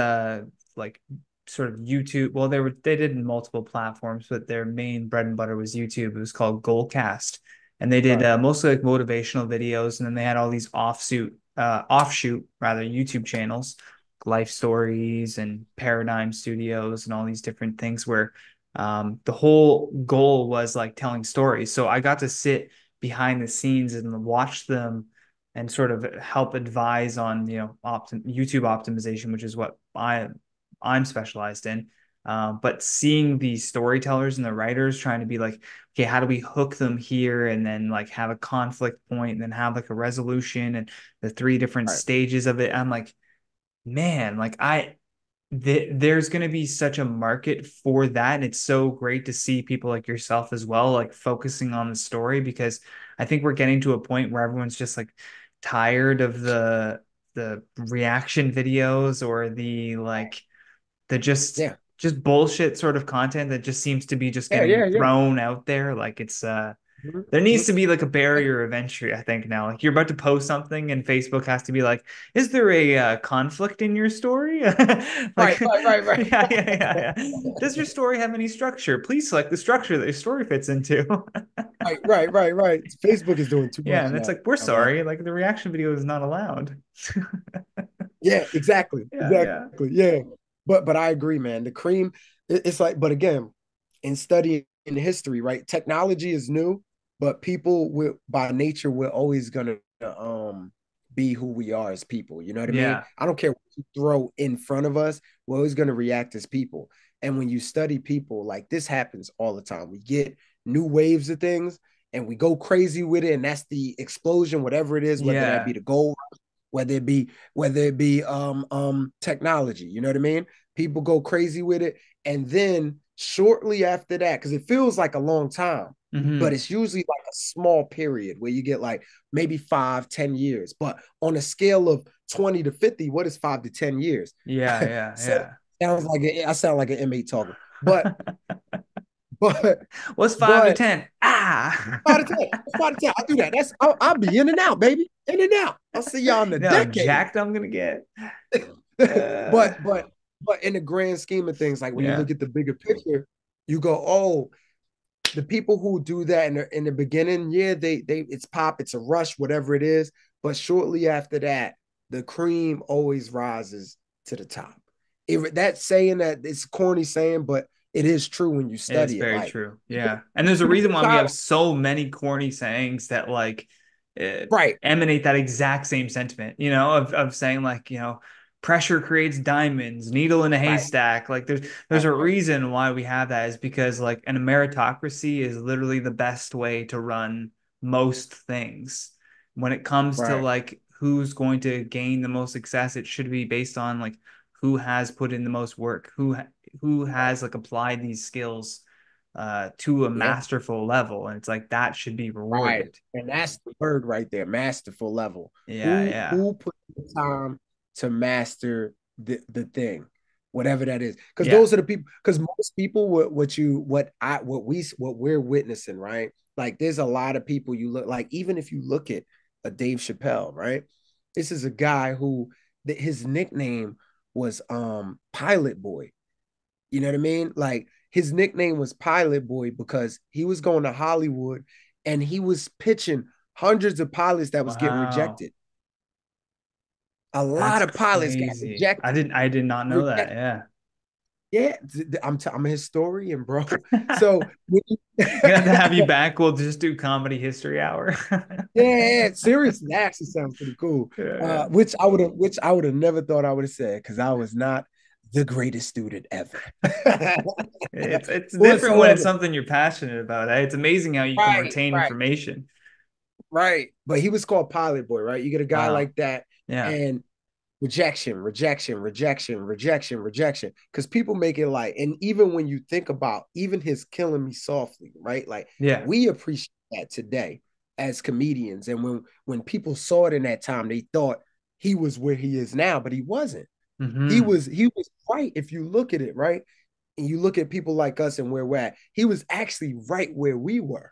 like sort of YouTube. Well, they did multiple platforms, but their main bread and butter was YouTube. It was called Goalcast. And they did Right. mostly like motivational videos, and then they had all these offshoot rather YouTube channels, Life Stories and Paradigm Studios and all these different things where the whole goal was like telling stories. So I got to sit behind the scenes and watch them and sort of help advise on, YouTube optimization, which is what I'm specialized in. But seeing the storytellers and the writers trying to be like, okay, how do we hook them here and then like have a conflict point and then have like a resolution and the three different Right. stages of it. I'm like, man, like there's going to be such a market for that. And it's so great to see people like yourself as well, like focusing on the story, because I think we're getting to a point where everyone's just like tired of the reaction videos or the like the Yeah. just bullshit sort of content that just seems to be just Yeah. getting Yeah. Yeah. thrown out there. Like it's Mhm, there needs mhm. to be like a barrier of entry, I think now. Like you're about to post something and Facebook has to be like, is there a conflict in your story? Right. Like, Right. Right. Right. yeah. Does your story have any structure? Please select the structure that your story fits into. Right. Right. Right. Right. Facebook is doing too Yeah, much and it's now, like, we're man. sorry, like the reaction video is not allowed. Yeah. Exactly. Yeah. Exactly. Yeah. But I agree, man. The cream. It's like, but again, in studying history, right? Technology is new, but people will, by nature, we're always gonna be who we are as people. You know what I mean? Yeah. I don't care what you throw in front of us. We're always gonna react as people. And when you study people, like this happens all the time. We get new waves of things and we go crazy with it, and that's the explosion, whatever it is, whether that Yeah. be the gold, whether it be technology. You know what I mean? People go crazy with it, and then shortly after that, because it feels like a long time, but Hmm. it's usually like a small period where you get like maybe 5, 10 years. But on a scale of 20 to 50, what is 5 to 10 years? Yeah, yeah, So yeah. I sound like an inmate talking, but What's 5 to but 10? Ah. 5 to 10, 5 to 10. I do that. I'll be in and out, baby, in and out. I'll see y'all in a You know how decade. jacked I'm gonna get. but Uh, but but in the grand scheme of things, like when you yeah. look at the bigger picture, you go, oh, the people who do that in the beginning, yeah, they it's pop, it's a rush, whatever it is. But shortly after that, the cream always rises to the top. That saying, that it's a corny saying, but it is true when you It's study it. very Like true. people, Yeah. And there's a people reason get why we tired have of, so many corny sayings that like uh, right, emanate that exact same sentiment, of saying like, pressure creates diamonds, needle in a right, haystack. Like there's right, a right, reason why we have that is because like an meritocracy is literally the best way to run most things. When it comes to right. like who's going to gain the most success, it should be based on like who has put in the most work, who Right. has like applied these skills to a Yeah. masterful level, and it's like that should be Right. rewarded. And that's the word right there, masterful level. Yeah, Who yeah, who put the time to master the thing, whatever that is. Because yeah. those are the people, because most people what we're witnessing, right? Like there's a lot of people you look like, even if you look at a Dave Chappelle, right? This is a guy who his nickname was Pilot Boy. You know what I mean? Like his nickname was Pilot Boy because he was going to Hollywood and he was pitching hundreds of pilots that was getting Wow, rejected. A that's lot of pilots got crazy. I rejected. didn't I did not know that. Rejected. Yeah. Yeah, I'm a historian, bro. So Gonna have to have you back. We'll just do comedy history hour. yeah, seriously, that actually sounds pretty cool. Yeah. Which I would have never thought I would have said because I was not the greatest student ever. It's different when it's Whatsoever. something you're passionate about. Eh? It's amazing how you can Right, retain right. information. Right. But he was called Pilot Boy, right? You get a guy Wow. like that Yeah. and rejection, rejection, rejection, rejection, rejection. Because people make it like, and even when you think about even his killing me softly, right? Like Yeah. we appreciate that today as comedians. And when people saw it in that time, they thought he was where he is now, but he wasn't. Hmm. He was right if you look at it, right? And you look at people like us and where we're at, he was actually right where we were.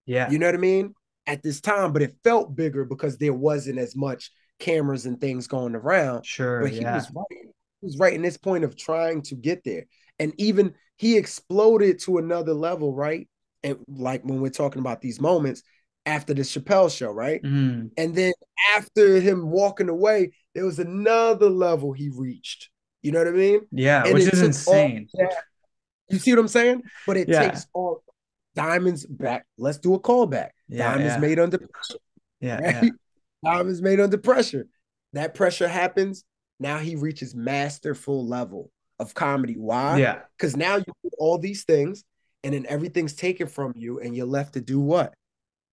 Yeah. You know what I mean? At this time, but it felt bigger because there wasn't as much cameras and things going around. Sure. But he Yeah. was right. He was right in this point of trying to get there. And even he exploded to another level, right? And like when we're talking about these moments after the Chappelle show, right? Mm. And then after him walking away, there was another level he reached. You know what I mean? Yeah, And which it is took all insane. that. You see what I'm saying? But it Yeah. takes all diamonds back. Let's do a callback. Yeah, Time is yeah, made under pressure, yeah, yeah, right? Time is made under pressure. That pressure happens. Now he reaches masterful level of comedy. Why? yeah, Because now you do all these things, and then everything's taken from you, and you're left to do what?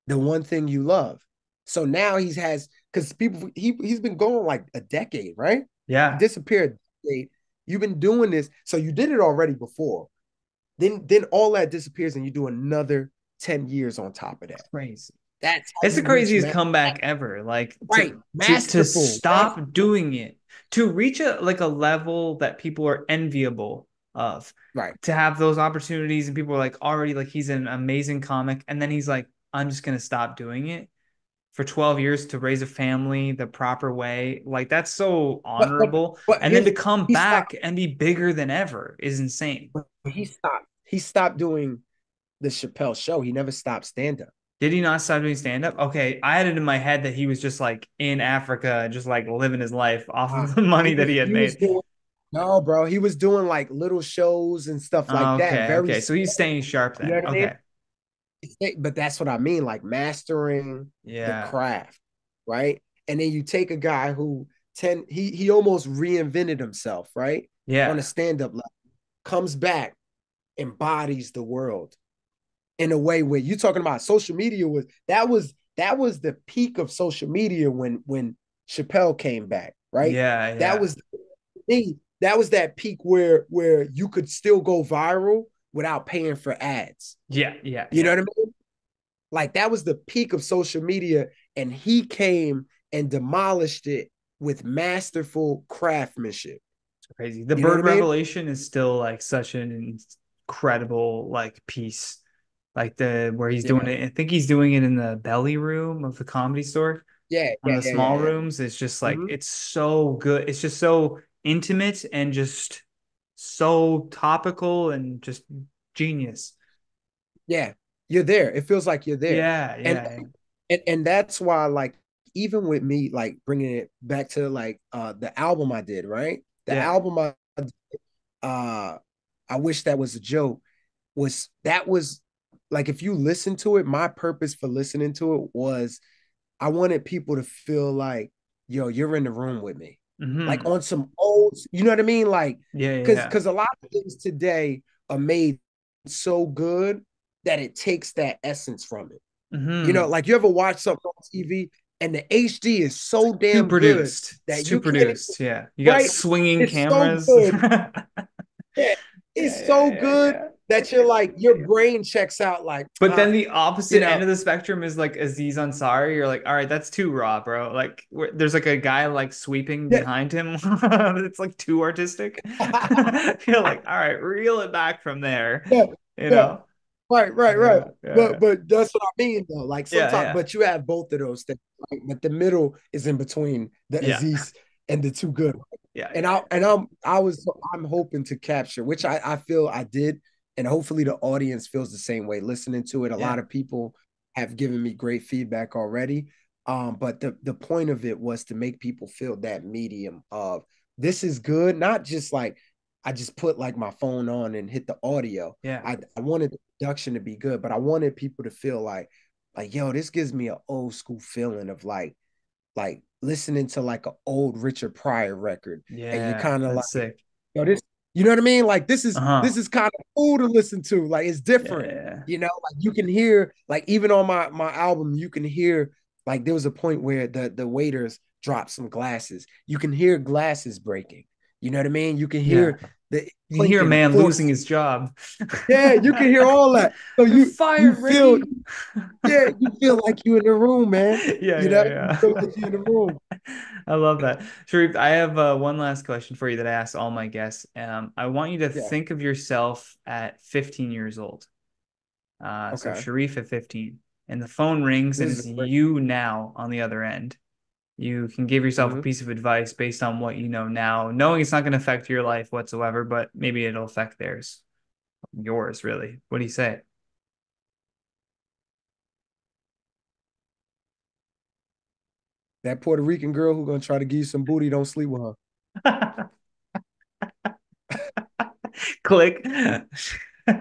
The one thing you love. So now he has because people he's been going like a decade, right? He yeah. disappeared a decade. You've been doing this, so you did it already before. Then all that disappears, and you do another 10 years on top of that. Crazy. That's how It's the you reach craziest comeback ever. Like right, to masterful, stop masterful. doing it, to reach a like a level that people are enviable of, Right. to have those opportunities and people are like already like he's an amazing comic, and then he's like, I'm just gonna stop doing it for 12 years to raise a family the proper way. Like that's so But but honorable. but And then here's to come he stopped. back and be bigger than ever is insane. He stopped. He stopped doing the Chappelle show. He never stopped stand up. Did he not stop doing stand up? Okay, I had it in my head that he was just like in Africa, just like living his life off Uh, of the money he that he was had he was made. doing no, bro. He was doing like little shows and stuff like that. Okay, Very okay. So he's small. staying sharp You know then. what I mean? Okay. But that's what I mean, like mastering the Yeah. craft, right? And then you take a guy who he almost reinvented himself, right? On a Yeah. stand-up level, comes back, embodies the world in a way where you're talking about social media was the peak of social media when Chappelle came back, right? Yeah, That yeah. was that was that peak where you could still go viral without paying for ads. Yeah, yeah, You know yeah. what I mean? Like that was the peak of social media, and he came and demolished it with masterful craftsmanship. It's crazy. The You know what bird I mean? revelation is still like such an incredible like piece. Like the where he's doing Yeah, it. I think he's doing it in the belly room of the comedy store. yeah, One yeah, of the yeah, yeah, small yeah. rooms. It's just like Mm-hmm. it's so good. It's just so intimate and just so topical and just genius. Yeah, you're there. It feels like you're there, Yeah, and yeah, and that's why like even with me like bringing it back to like the album I did, right? The yeah, album uh I wish that was a joke that was like if you listen to it, my purpose for listening to it was I wanted people to feel like, yo, you're in the room with me. yeah. Like on some old, you know what I mean? Like, Yeah, yeah, because a lot of things today are made so good that it takes that essence from it. yeah. Like you ever watch something on TV and the HD is so Too damn good produced. It's that too you can't, produced. Yeah. You got right? swinging It's so cameras. good. Yeah, Yeah, it's yeah, so yeah, good yeah. that you're like, your brain checks out like, But then the you opposite end know, of the spectrum is like Aziz Ansari. You're like, all right, that's too raw, bro. Like, there's like a guy like sweeping yeah. behind him. It's like too artistic. You're like, all right, reel it back from there. Yeah, You yeah. know? Right. Yeah, yeah, But that's what I mean though. Like yeah, sometimes, yeah, but you have both of those things, right? But the middle is in between the yeah, Aziz and the too good. yeah, And yeah, I'm hoping to capture, which I feel I did, and hopefully the audience feels the same way listening to it. A yeah, lot of people have given me great feedback already. But the point of it was to make people feel that medium of this is good, not just like I just put like my phone on and hit the audio. yeah, I wanted the production to be good, but I wanted people to feel like yo, this gives me an old school feeling of like listening to like an old Richard Pryor record, and you're yeah. kind of That's like, sick. yo, this, you know what I mean? Like this Uh-huh. is kind of cool to listen to. Like it's Yeah, different, yeah, like you can hear, like even on my album, you can hear like there was a point where the waiters dropped some glasses. You can hear glasses breaking. You know what I mean? You can yeah. hear the You can hear a clinking man losing forks. his job. Yeah, you can hear all that. So You're you fired, feel, Ricky. yeah, you feel like you in the room, man. Yeah, You yeah, feel like you in the room. yeah. I love that. Sharif, I have one last question for you that I ask all my guests. I want you to Yeah. think of yourself at 15 years old. So Okay. Sharif at 15, and the phone rings and This is it's a great. you now on the other end. You can give yourself a Mhm. piece of advice based on what you know now, knowing it's not going to affect your life whatsoever, but maybe it'll affect theirs. Yours, really. What do you say? That Puerto Rican girl who gonna try to give you some booty, don't sleep with her. Click.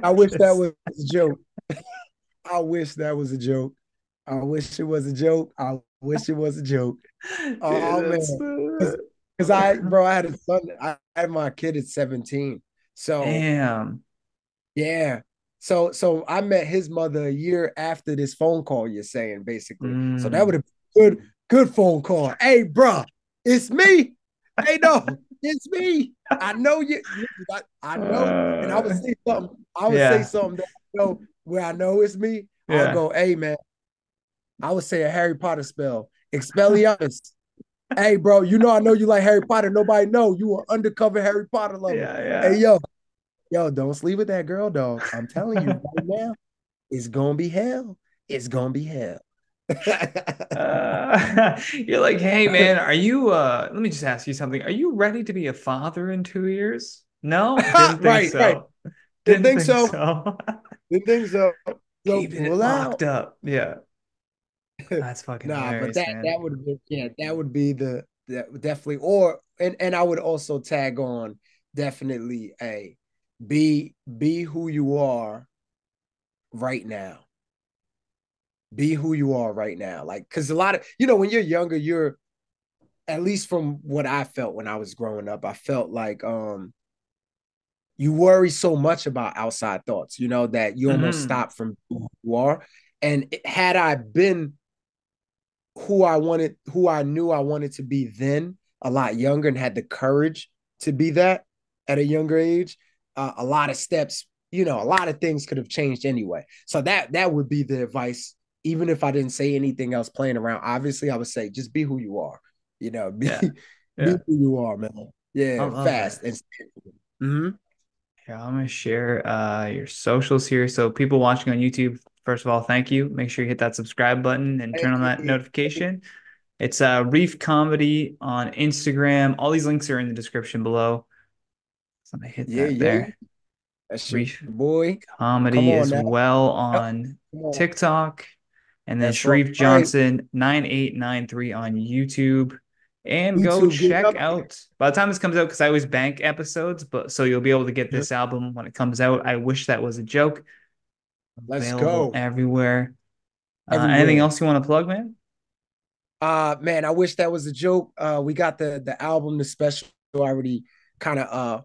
I wish that Just was a joke. I wish that was a joke. I wish it was a joke. I wish it was a joke. Oh Dude, that's man, because bro, I had a son. I had my kid at 17. So damn. yeah. So I met his mother a year after this phone call you're saying, basically. So that would Mm. have been good phone call. Hey, bro, it's me. Hey, no, it's me. I know you. I know, and I would Uh, say something. I would say yeah, something that I know where I know it's me. I'll yeah, go, hey man, I would say a Harry Potter spell. Expelliarmus. Hey, bro, I know you like Harry Potter. Nobody know you an undercover Harry Potter lover. Hey, yeah, yo, don't sleep with that girl, dog. I'm telling you yeah. right now, it's gonna be hell. It's gonna be hell. You're like, hey man, let me just ask you something. Are you ready to be a father in 2 years? No, didn't think Right, right. so. Didn't Didn't think think so. so. Didn't think so. So Keeping it pull locked out. up. Yeah. That's fucking Nah, but hilarious, man. that would have been, yeah, that would be the that definitely, or and I would also tag on definitely a be who you are right now. Be who you are right now. Like, because a lot of, when you're younger, you're, at least from what I felt when I was growing up, I felt like you worry so much about outside thoughts, that you almost Hmm. stop from who you are. And had I been who I knew I wanted to be then, a lot younger, and had the courage to be that at a younger age, a lot of steps, a lot of things could have changed anyway. So that would be the advice, even if I didn't say anything else playing around. Obviously, I would say just be who you are. Be Yeah. be Yeah. who you are, man. I Yeah, love fast it. and mhm. Yeah, I'm gonna share your socials here. So people watching on YouTube, first of all, thank you. Make sure you hit that subscribe button and turn on that Hey, notification. It's Reef Comedy on Instagram. All these links are in the description below. So I'm gonna hit yeah, that yeah, there. that's your Reef boy. Come Comedy on as now. well Yep. on Come on. TikTok. And then That's Sharief right. Johnson 9893 on YouTube. And go YouTube, get check up. out by the time this comes out, because I always bank episodes, but so you'll be able to get Mhm. this album when it comes out. I wish that was a joke. Let's Available go everywhere. Anything everywhere. else you want to plug, man? Man, I wish that was a joke. We got the album, the special, already kind of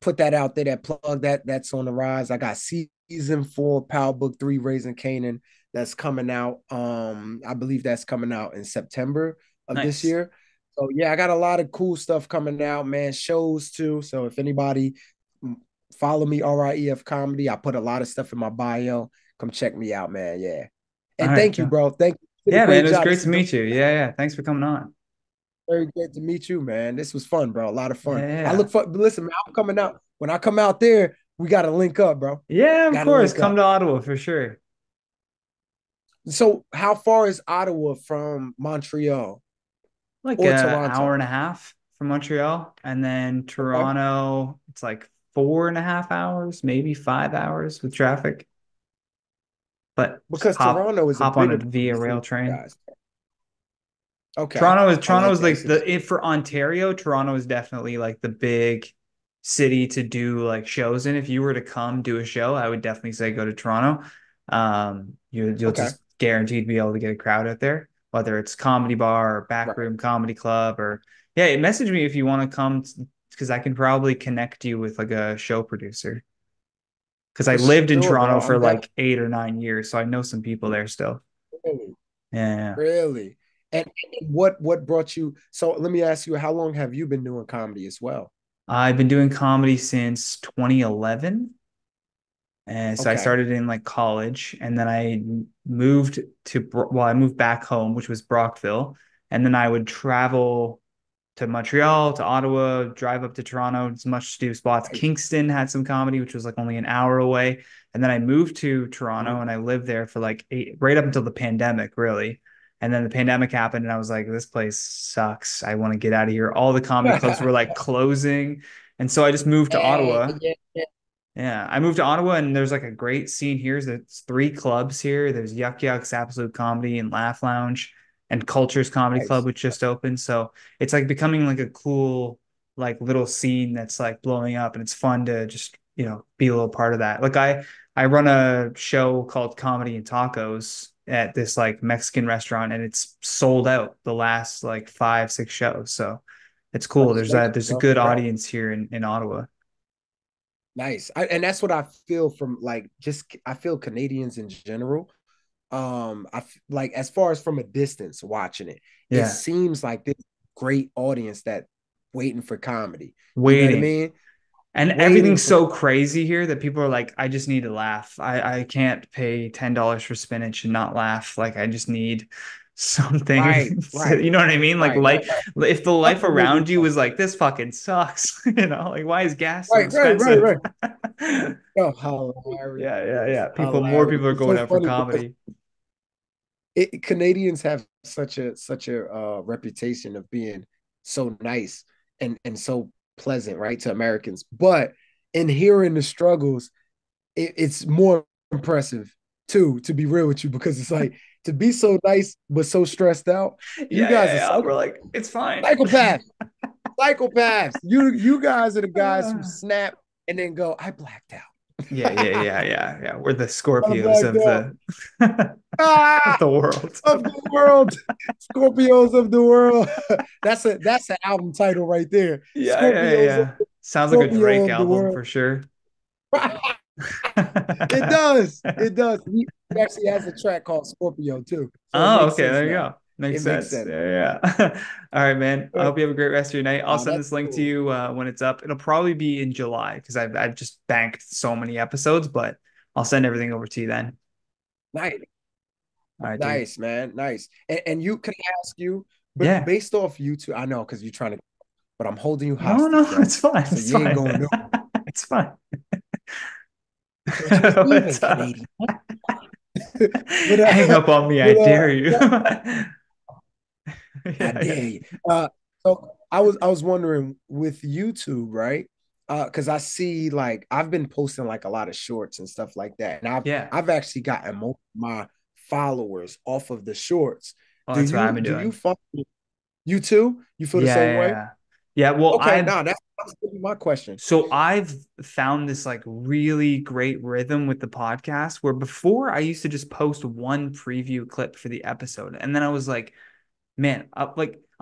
put that out there. That plug that's on the rise. I got season 4, Power Book 3, Raising Kanan, that's coming out. I believe that's coming out in September of this Nice. year. So yeah, I got a lot of cool stuff coming out, man. Shows too. So if anybody follow me, RIEF Comedy. I put a lot of stuff in my bio. Come check me out, man. Yeah. All And right, thank you, Joe. bro. Thank you. You did a Yeah, man, great it was job. great This to has been meet you. Yeah, yeah. Thanks for coming on. very good to meet you, man. This was fun, bro. A lot of fun. Yeah, I yeah. look for listen, man, I'm coming out. When I come out there, we gotta link up, bro. Yeah, of Gotta course. link Come up. to Ottawa for sure. So how far is Ottawa from Montreal Like or a hour Toronto? and a half from Montreal. And then Okay. Toronto, it's like 4.5 hours, maybe 5 hours with traffic. But just Because Toronto is a hop on a bit of a via rail distance, train. guys. Okay. I Toronto like is that. like the if for Ontario, Toronto is definitely like the big city to do like shows in. If you were to come do a show, I would definitely say go to Toronto. You'll Okay. just guaranteed to be able to get a crowd out there, whether it's comedy bar or Right. backroom comedy club or yeah, message me if you want to come because I can probably connect you with like a show producer. Because I For lived in sure, Toronto bro. for I'm like 8 or 9 years, so I know some people there still. definitely Yeah. really. And what brought you? So let me ask you, how long have you been doing comedy as well? I've been doing comedy since 2011. And so I Okay. started in like college and then I moved I moved back home, which was Brockville. And then I would travel to Montreal, to Ottawa, drive up to Toronto, as much to do spots. Nice. Kingston had some comedy, which was like only an hour away. And then I moved to Mhm. Toronto and I lived there for like right up until the pandemic, really. And then the pandemic happened and I was like, this place sucks. I want to get out of here. All the comedy clubs were like closing. And so I just moved to Ottawa. Yeah, yeah. Yeah, I moved to Ottawa and there's like a great scene here. There's three clubs here. There's Yuck Yucks, Absolute Comedy, and Laugh Lounge, and Culture's Comedy Club, Nice. which just opened. So it's like becoming like a cool, like little scene that's like blowing up, and it's fun to just be a little part of that. Like I run a show called Comedy and Tacos, at this like Mexican restaurant, and it's sold out the last like 5, 6 shows. So it's cool. There's a good Right. audience here in Ottawa. Nice. And that's what I feel from like just I feel Canadians in general. Like as far as from a distance watching it, it Yeah. seems like this great audience that waiting for comedy. You know what I Waiting. mean? And Waiting everything's for so crazy here that people are like, I just need to laugh. I can't pay $10 for spinach and not laugh. Like I just need something. right, right, You know what I mean? Like right, right, life, if the life something to around do. you was like, this fucking sucks, like why is gas so Right, right, right, expensive? right. Oh, hilarious. Yeah. More Hilarious. people are It's going so out for funny because comedy. Canadians have such a reputation of being so nice and so pleasant, right, to Americans. But in hearing the struggles, it's more impressive too, to be real with you, because it's like to be so nice but so stressed out. You guys are Yeah. We're like, it's fine. psychopaths, psychopaths. You guys are the guys who snap and then go, I blacked out. Yeah. We're the I Scorpios blacked of out. the of Ah, the world. of the world. Scorpios of the world. That's an album title right there. Scorpios of Sounds like a Scorpio Drake of the album world. for sure. It does. It does. He actually has a track called Scorpio too. So it Oh, makes okay. sense There you now. go. Makes It makes sense. sense. Yeah. All right, man. I hope you have a great rest of your night. I'll send That's this link to cool. you when it's up. It'll probably be in July because I've just banked so many episodes, but I'll send everything over to you then. Nice. All right, dude. Nice, man. Nice. And you can ask you, but Yeah. based off YouTube, I know because you're trying to, but I'm holding you No, hostage, bro. it's fine. So It's you ain't fine. going nowhere. It's fine. Christmas Eve in What's up? Canadian. Hang up on me, I but dare you. I Yeah. dare you. So I was wondering with YouTube, right? Because I see like I've been posting like a lot of shorts and stuff like that, and I've Yeah. I've actually gotten most of my followers off of the shorts. Well, Do that's what I've you been do you doing. follow you too? You feel the Yeah, same yeah, way? yeah. Yeah, well, Okay, nah, that's gonna be my question. I've found this like really great rhythm with the podcast where before I used to just post one preview clip for the episode. And then I was like, man, I'm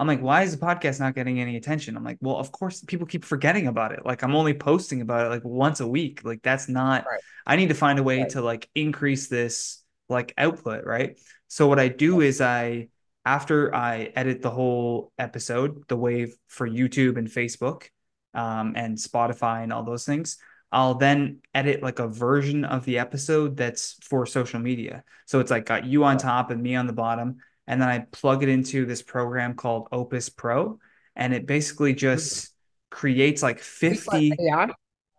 like, why is the podcast not getting any attention? I'm like, well, of course people keep forgetting about it. Like I'm only posting about it like once a week. Like that's not, Right, I need to find a way right, to like increase this like output, right? So what I do is after I edit the whole episode, the wave for YouTube and Facebook, and Spotify and all those things, I'll then edit like a version of the episode that's for social media. So it's like got you on right. top and me on the bottom, and then I plug it into this program called Opus Pro, and it basically Mm. just creates like It's like 50. AI.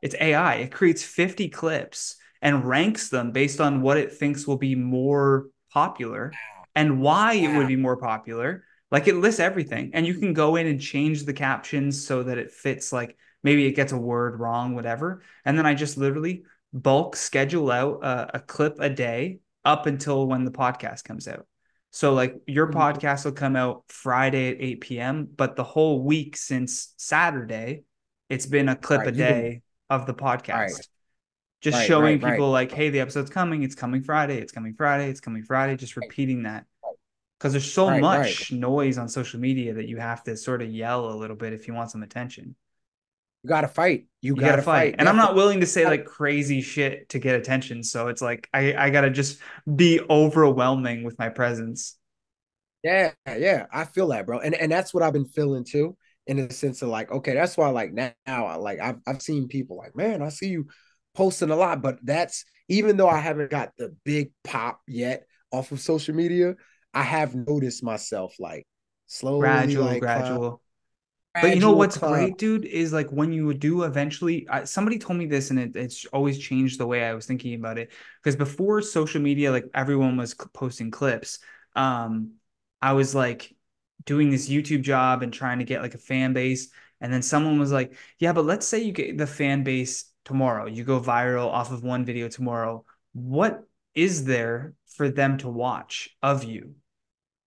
It's AI. It creates 50 clips and ranks them based on what it thinks will be more popular and why it would Wow. be more popular. Like it lists everything, and you can go in and change the captions so that it fits, like maybe it gets a word wrong, whatever. And then I just literally bulk schedule out a clip a day up until when the podcast comes out. So like your Mhm. podcast will come out Friday at 8 p.m., but the whole week since Saturday, it's been a clip a Right. You've been day of the right, podcast. Just right, right, showing right, people like, hey, the episode's coming, it's coming Friday, it's coming Friday, it's coming Friday, just repeating that. Because there's so right, right. much noise on social media that you have to sort of yell a little bit if you want some attention. You gotta fight. You You got to gotta fight. fight. And I'm not Definitely. willing to say like crazy shit to get attention. So it's like I got to just be overwhelming with my presence. Yeah, yeah, I feel that, bro, and that's what I've been feeling too, in the sense of like, okay, that's why like now, like I've seen people like, man, I see you posting a lot, but that's even though I haven't got the big pop yet off of social media, I have noticed myself like slowly like climb, Gradual. But you know gradual what's climb. great, dude, is like when you do eventually, somebody told me this and it's always changed the way I was thinking about it. Because before social media, like everyone was posting clips, um, I was like doing this YouTube job and trying to get like a fan base. And then someone was like, yeah, but let's say you get the fan base tomorrow, you go viral off of one video tomorrow. What is there for them to watch of you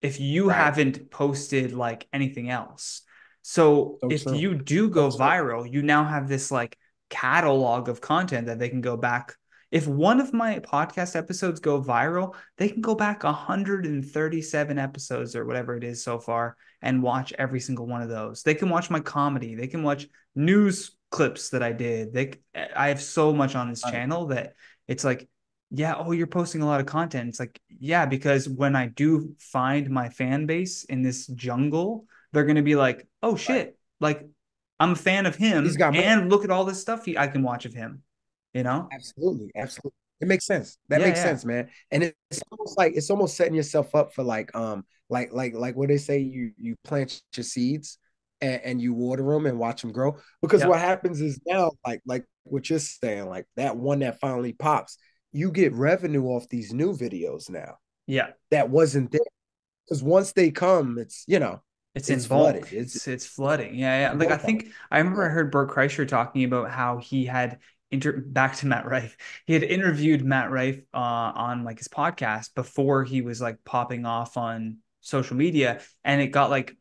if you Right, haven't posted like anything else? So so if true, you do so go true. viral, you now have this like catalog of content that they can go back. if one of my podcast episodes go viral, they can go back 137 episodes or whatever it is so far and watch every single one of those. They can watch my comedy. They can watch news clips that I did. I have so much on this Right. channel that it's like, yeah, oh, you're posting a lot of content. It's like, yeah, because when I do find my fan base in this jungle, they're going to be like, oh Right. shit, like I'm a fan of He's him got more. and look at all this stuff I can watch of him, you know? Absolutely, absolutely. It makes sense. That Yeah, makes yeah. sense, man. And it's almost like it's almost setting yourself up for like what they say, you plant your seeds and you water them and watch them grow. Because Yeah. what happens is now, like what you're saying, like that one that finally pops, you get revenue off these new videos now Yeah. that wasn't there. Because once they come, It's it's in flooded. bulk. It's flooding. Yeah, yeah. Like I Bulk. think I remember I Yeah. heard Bert Kreischer talking about how he had back to Matt Rife. He had interviewed Matt Rife on like his podcast before he was like popping off on social media, and it got like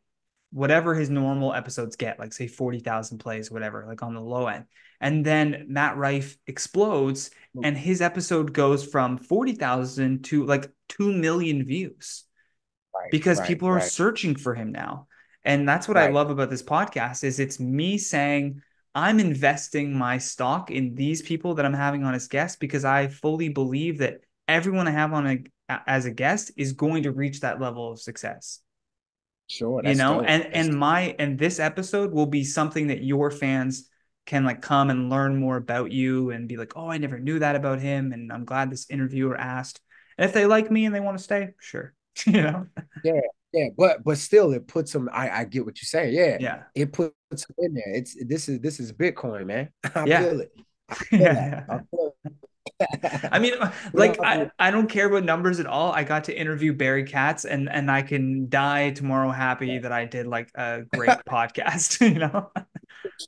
whatever his normal episodes get, like say 40,000 plays, whatever, like on the low end. And then Matt Rife explodes, and his episode goes from 40,000 to like 2 million views Right, because right, people are right, searching for him now. And that's what I right. love about this podcast is it's me saying I'm investing my stock in these people that I'm having on as guests because I fully believe that everyone I have as a guest is going to reach that level of success. Sure, You that's know, dope. That's dope. and this episode will be something that your fans can like come and learn more about you and be like, "Oh, I never knew that about him and I'm glad this interviewer asked." And if they like me and they want to stay, sure. You know? Yeah, yeah, but still, it puts them. I get what you're saying. Yeah, Yeah. it puts them in there. This is Bitcoin, man. I Yeah. feel it. I feel that. Yeah. I feel I it. mean, like Without the I don't care about numbers at all. I got to interview Barry Katz and I can die tomorrow happy that I did like a great podcast, you know?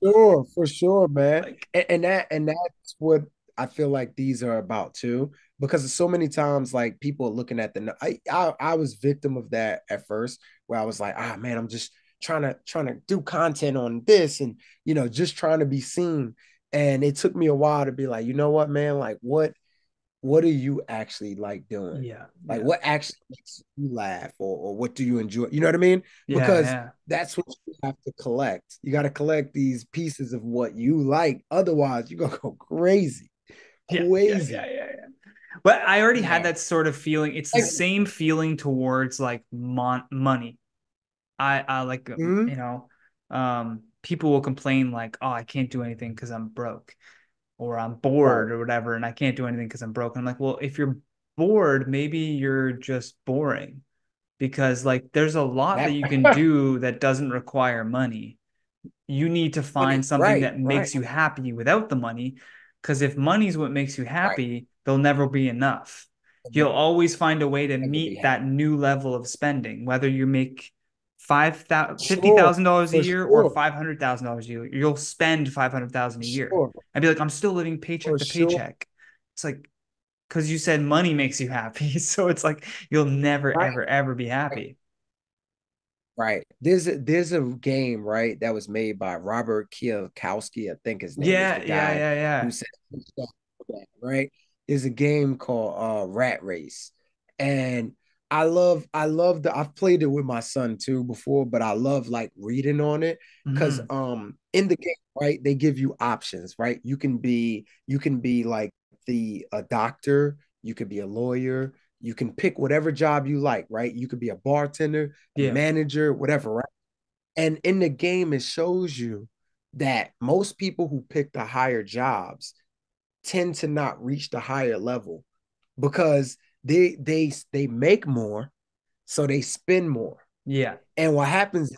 sure, for sure, man. Like, And that's what I feel like these are about too. Because so many times, like people are looking at I was victim of that at first, where I was like, ah man, I'm just trying to do content on this and just trying to be seen. And it took me a while to be like, you know what, man, like what are you actually like doing? yeah, Like yeah. what actually makes you laugh or what do you enjoy? You know what I mean? Yeah, Because yeah. that's what you have to collect. You got to collect these pieces of what you like. Otherwise, you're gonna go crazy. Yeah, yeah, yeah, Crazy. yeah, yeah. But I already had Yeah. that sort of feeling. It's the Like, same feeling towards like money. I like mhm. people will complain like, "Oh, I can't do anything because I'm broke." Or I'm Right. bored or whatever, and I can't do anything because I'm broke. I'm like, well, if you're bored, maybe you're just boring because like there's a lot that That you can do that doesn't require money. You need to find money. something Right. that Right. makes you happy without the money. Because if money's what makes you Right. happy, there'll never be enough. You'll always find a way to Never be meet happy. that new level of spending, whether you make fifty Sure. thousand dollars a For year or sure. $500,000 a year. You'll spend 500,000 a year Sure. and be like, I'm still living paycheck For to sure. paycheck. It's like because you said money makes you happy, so it's like you'll never, Right. ever, ever be happy. Right. There's a game, right, that was made by Robert Kiyosaki, I think his name is the Yeah, yeah, guy yeah, who yeah. said that, right? There's a game called Rat Race. And I love I've played it with my son too before, but I love like reading on it because Hmm. in the game, right, they give you options, right? You can be like a doctor, you could be a lawyer, you can pick whatever job you like, right? You could be a bartender, a Yeah, manager, whatever, right? And in the game, it shows you that most people who pick the higher jobs tend to not reach the higher level because they make more, so they spend more. yeah, And what happens is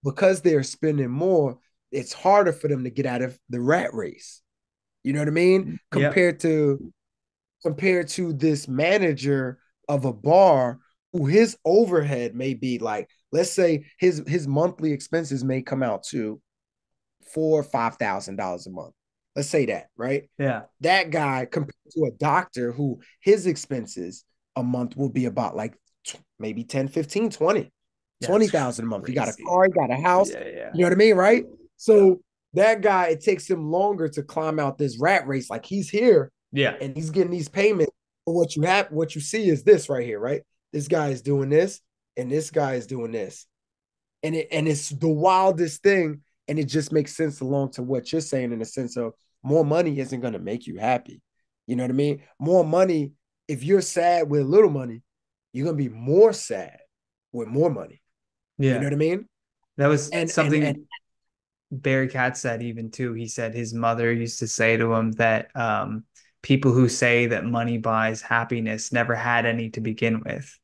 because they're spending more, it's harder for them to get out of the rat race. You know what I mean? yeah, Compared to this manager of a bar who his overhead may be like, let's say his monthly expenses may come out to $4,000 or $5,000 a month. Let's say that, right? yeah. That guy compared to a doctor who his expenses a month will be about like maybe 10, 15, 20, Yeah, it's 20,000 a month. He got a crazy. car, he got a house. Yeah, yeah, You know what I mean? Right. So that guy, it takes him longer to climb out this rat race. Like he's here, Yeah. and he's getting these payments. But what you see is this right here, right? This guy is doing this, and this guy is doing this, and it's the wildest thing, and it just makes sense along to what you're saying in the sense of more money isn't going to make you happy. You know what I mean? More money, if you're sad with little money, you're going to be more sad with more money. You know Yeah. what I mean? That was And something Barry Katz said even too. He said his mother used to say to him that people who say that money buys happiness never had any to begin with.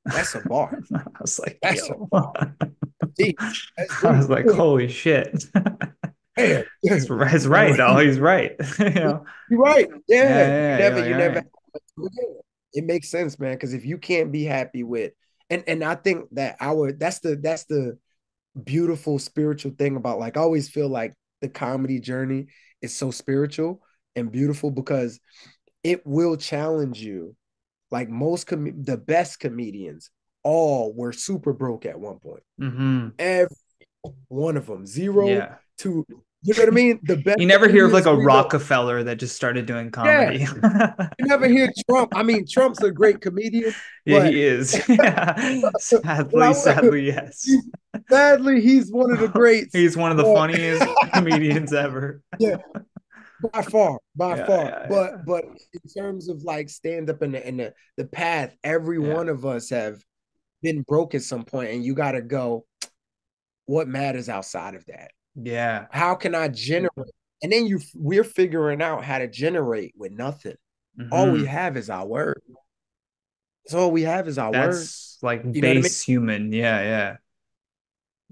that's a bar. I was like, That's a yo. bar. Deep. That's I deep. was like, holy shit. Damn. It's No, right, though. He's right. You know? you're right. Yeah, Yeah. yeah, yeah. You're like, You all never right. it makes sense, man. Because if you can't be happy with and I think that that's the beautiful spiritual thing about like I always feel like the comedy journey is so spiritual and beautiful because it will challenge you. Like the best comedians all were super broke at one point. Mm-hmm. Every one of them, zero Yeah. to you know what I mean. The best You never hear of like comedians a we know. Rockefeller that just started doing Yeah, comedy. you never hear Trump. I mean, Trump's a great comedian, Yeah, but he is. Yeah. but Sadly, sadly, yes. sadly, he's one of the greats. He's one of the But funniest comedians ever. yeah, by far, by Yeah, far. yeah, But yeah. but in terms of like stand up in the path, every Yeah. one of us have been broke at some point, and you got to go. What matters outside of that? Yeah. How can I generate? And then we're figuring out how to generate with nothing. All we Hmm. have is our word. So all we have is our word. That's like You know what I mean? base human. Yeah, yeah.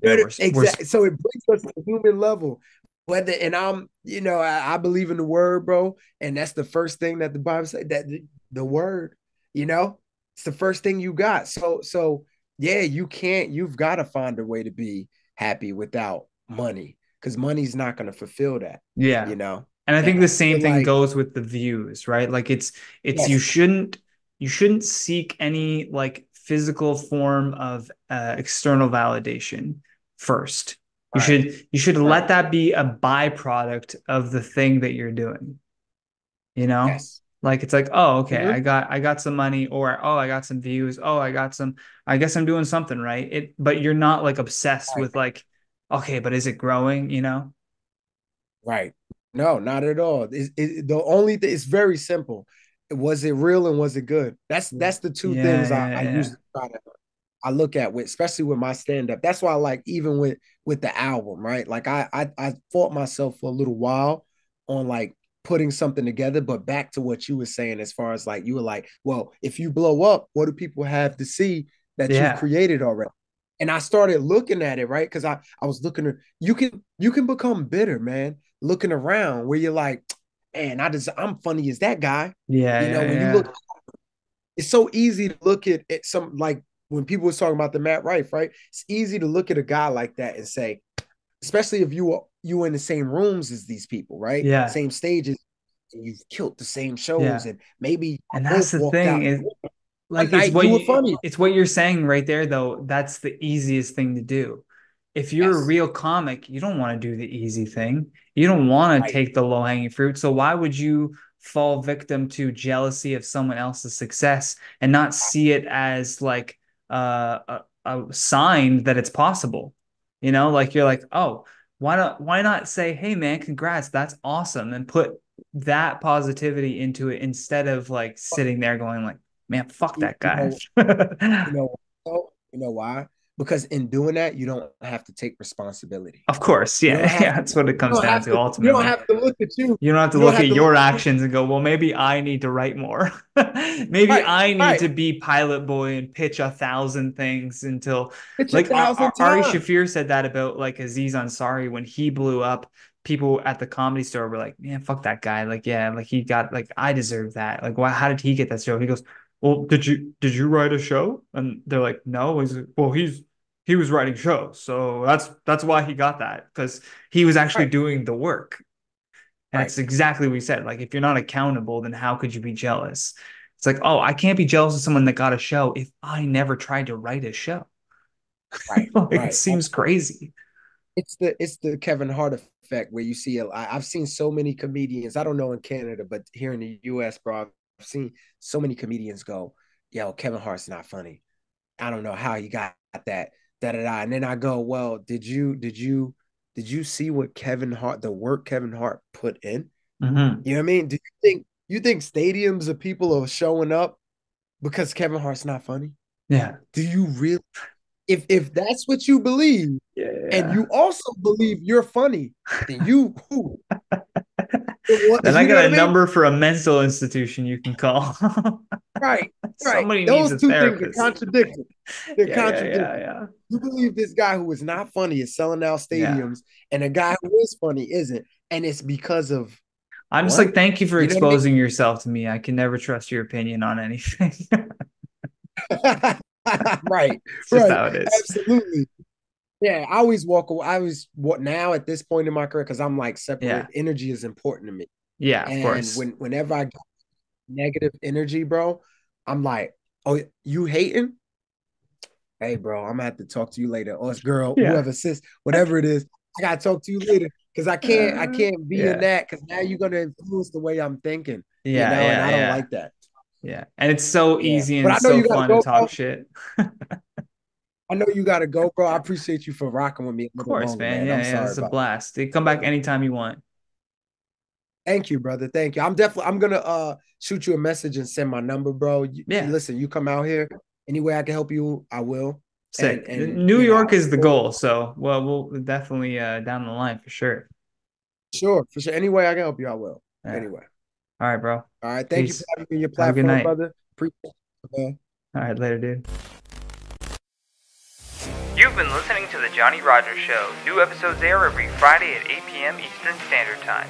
Yeah, we're Exactly. So it brings us to the human level. Whether and I believe in the word, bro, and that's the first thing that the Bible said that the word, it's the first thing you got. So yeah, you've got to find a way to be happy without money because money's not going to fulfill that, yeah. you know. And I And think I the same feel thing like goes with the views, right? Like it's yes, you shouldn't seek any like physical form of external validation first. right, You should let right, that be a byproduct of the thing that you're doing, you know? yes. Like it's like, oh, okay, Mhm. I got some money, or oh, I got some views. Oh, I guess I'm doing something right. But you're not like obsessed Right. with like, okay, but is it growing, you know? Right. No, not at all. The only thing it's very simple. Was it real and was it good? That's the two Yeah, things yeah, I yeah. usually I look at with especially with my stand-up. That's why I like even with the album, right? Like I fought myself for a little while on like putting something together, but back to what you were saying as far as like you were like, well, if you blow up, what do people have to see that you've Yeah. created already? And I started looking at it, right? Because I was looking at you can become bitter, man, looking around where you're like, man, I'm funny as that guy. Yeah, yeah, When you yeah. look, it's so easy to look at some like when people was talking about the Matt Rife, right? It's easy to look at a guy like that and say, especially if you were in the same rooms as these people, right? Yeah. Same stages, and you've killed the same shows, Yeah. and maybe And that's both the walked thing out is one like night you were funny. it's what you're saying right there though. That's the easiest thing to do. If you're a Yes, real comic, you don't want to do the easy thing. You don't want to right, take the low-hanging fruit. So why would you fall victim to jealousy of someone else's success and not see it as like a sign that it's possible? You know, like you're like, "Oh, why not say, "Hey man, congrats. That's awesome." And put that positivity into it instead of like sitting there going like, man, fuck you, that you guy. know, you know, you know why? Because in doing that, you don't have to take responsibility. Of course, You don't yeah, have yeah, to. that's what it You comes don't down have to to. You don't ultimately. have to look at you. You don't have to You don't look at have to look your at you. actions and go, well, maybe I need to write more. Maybe Right, I need right. to be pilot boy and pitch 1,000 things until It's a like thousand Ari times. Shafir said that about like Aziz Ansari when he blew up. People at the comedy store were like, "Man, fuck that guy!" Like, yeah, like he got like I deserve that. Like, why? How did he get that show? He goes, "Well, did you write a show?" And they're like, "No." He's like, "Well, he was writing shows, so that's why he got that because he was actually Right, doing the work." And right, it's exactly what we said. Like, if you're not accountable, then how could you be jealous? It's like, oh, I can't be jealous of someone that got a show if I never tried to write a show. right, Like, it right. seems crazy. It's the Kevin Hart effect where you see I've seen so many comedians. I don't know in Canada, but here in the U.S., bro, I've seen so many comedians go, "Yo, Kevin Hart's not funny. I don't know how he got that." Da da da. And then I go, "Well, did you see what Kevin Hart, the work Kevin Hart put in? Hmm. You know what I mean? Do you think stadiums of people are showing up because Kevin Hart's not funny? Yeah. Do you really? If that's what you believe, and Yeah. you also believe you're funny, then you who Then I you know got what a I mean? number for a mental institution you can call. Right, right. Somebody needs Those a two things are therapist. contradicted. They're Yeah, yeah, yeah, contradicted. yeah. You believe this guy who is not funny is selling out Yeah. stadiums, and a guy who is funny isn't, and it's because of I'm just like, what? thank you for You know what exposing yourself to me. I can never trust your opinion on anything. I mean? Right, It's just right. how it is. Absolutely. Yeah, I always walk away. I always what now at this point in my career because I'm like separate. Yeah. Energy is important to me, Yeah, of and course. whenever I get negative energy, bro, I'm like, oh, you hating? Hey, bro, I'm gonna have to talk to you later. Or it's girl, Yeah. whoever sis, whatever it is, I gotta talk to you later because I can't be in Yeah. that because now you're gonna influence the way I'm thinking, Yeah, and yeah, I don't yeah. like that. Yeah. And it's so Yeah, easy but and I know so you gotta fun to go, talk bro. shit. I know you gotta go, bro. I appreciate you for rocking with me a Of little course, longer, man. man. Yeah, I'm yeah. sorry It's a about blast. Come back that. anytime you want. Thank you, brother. Thank you. I'm gonna shoot you a message and send my number, bro. Yeah. Listen, you come out here any way I can help you, I will. Sick. And New York is the we'll goal. So, well, we'll definitely down the line for sure. sure for sure. Any way I can help you, I will. Yeah. Anyway. All right, bro. All right. Thank you for Peace. having me on your Have a good platform, night. brother. Appreciate it, man. All right, later, dude. You've been listening to The Johnny Rogers Show. New episodes air every Friday at 8 p.m. Eastern Standard Time.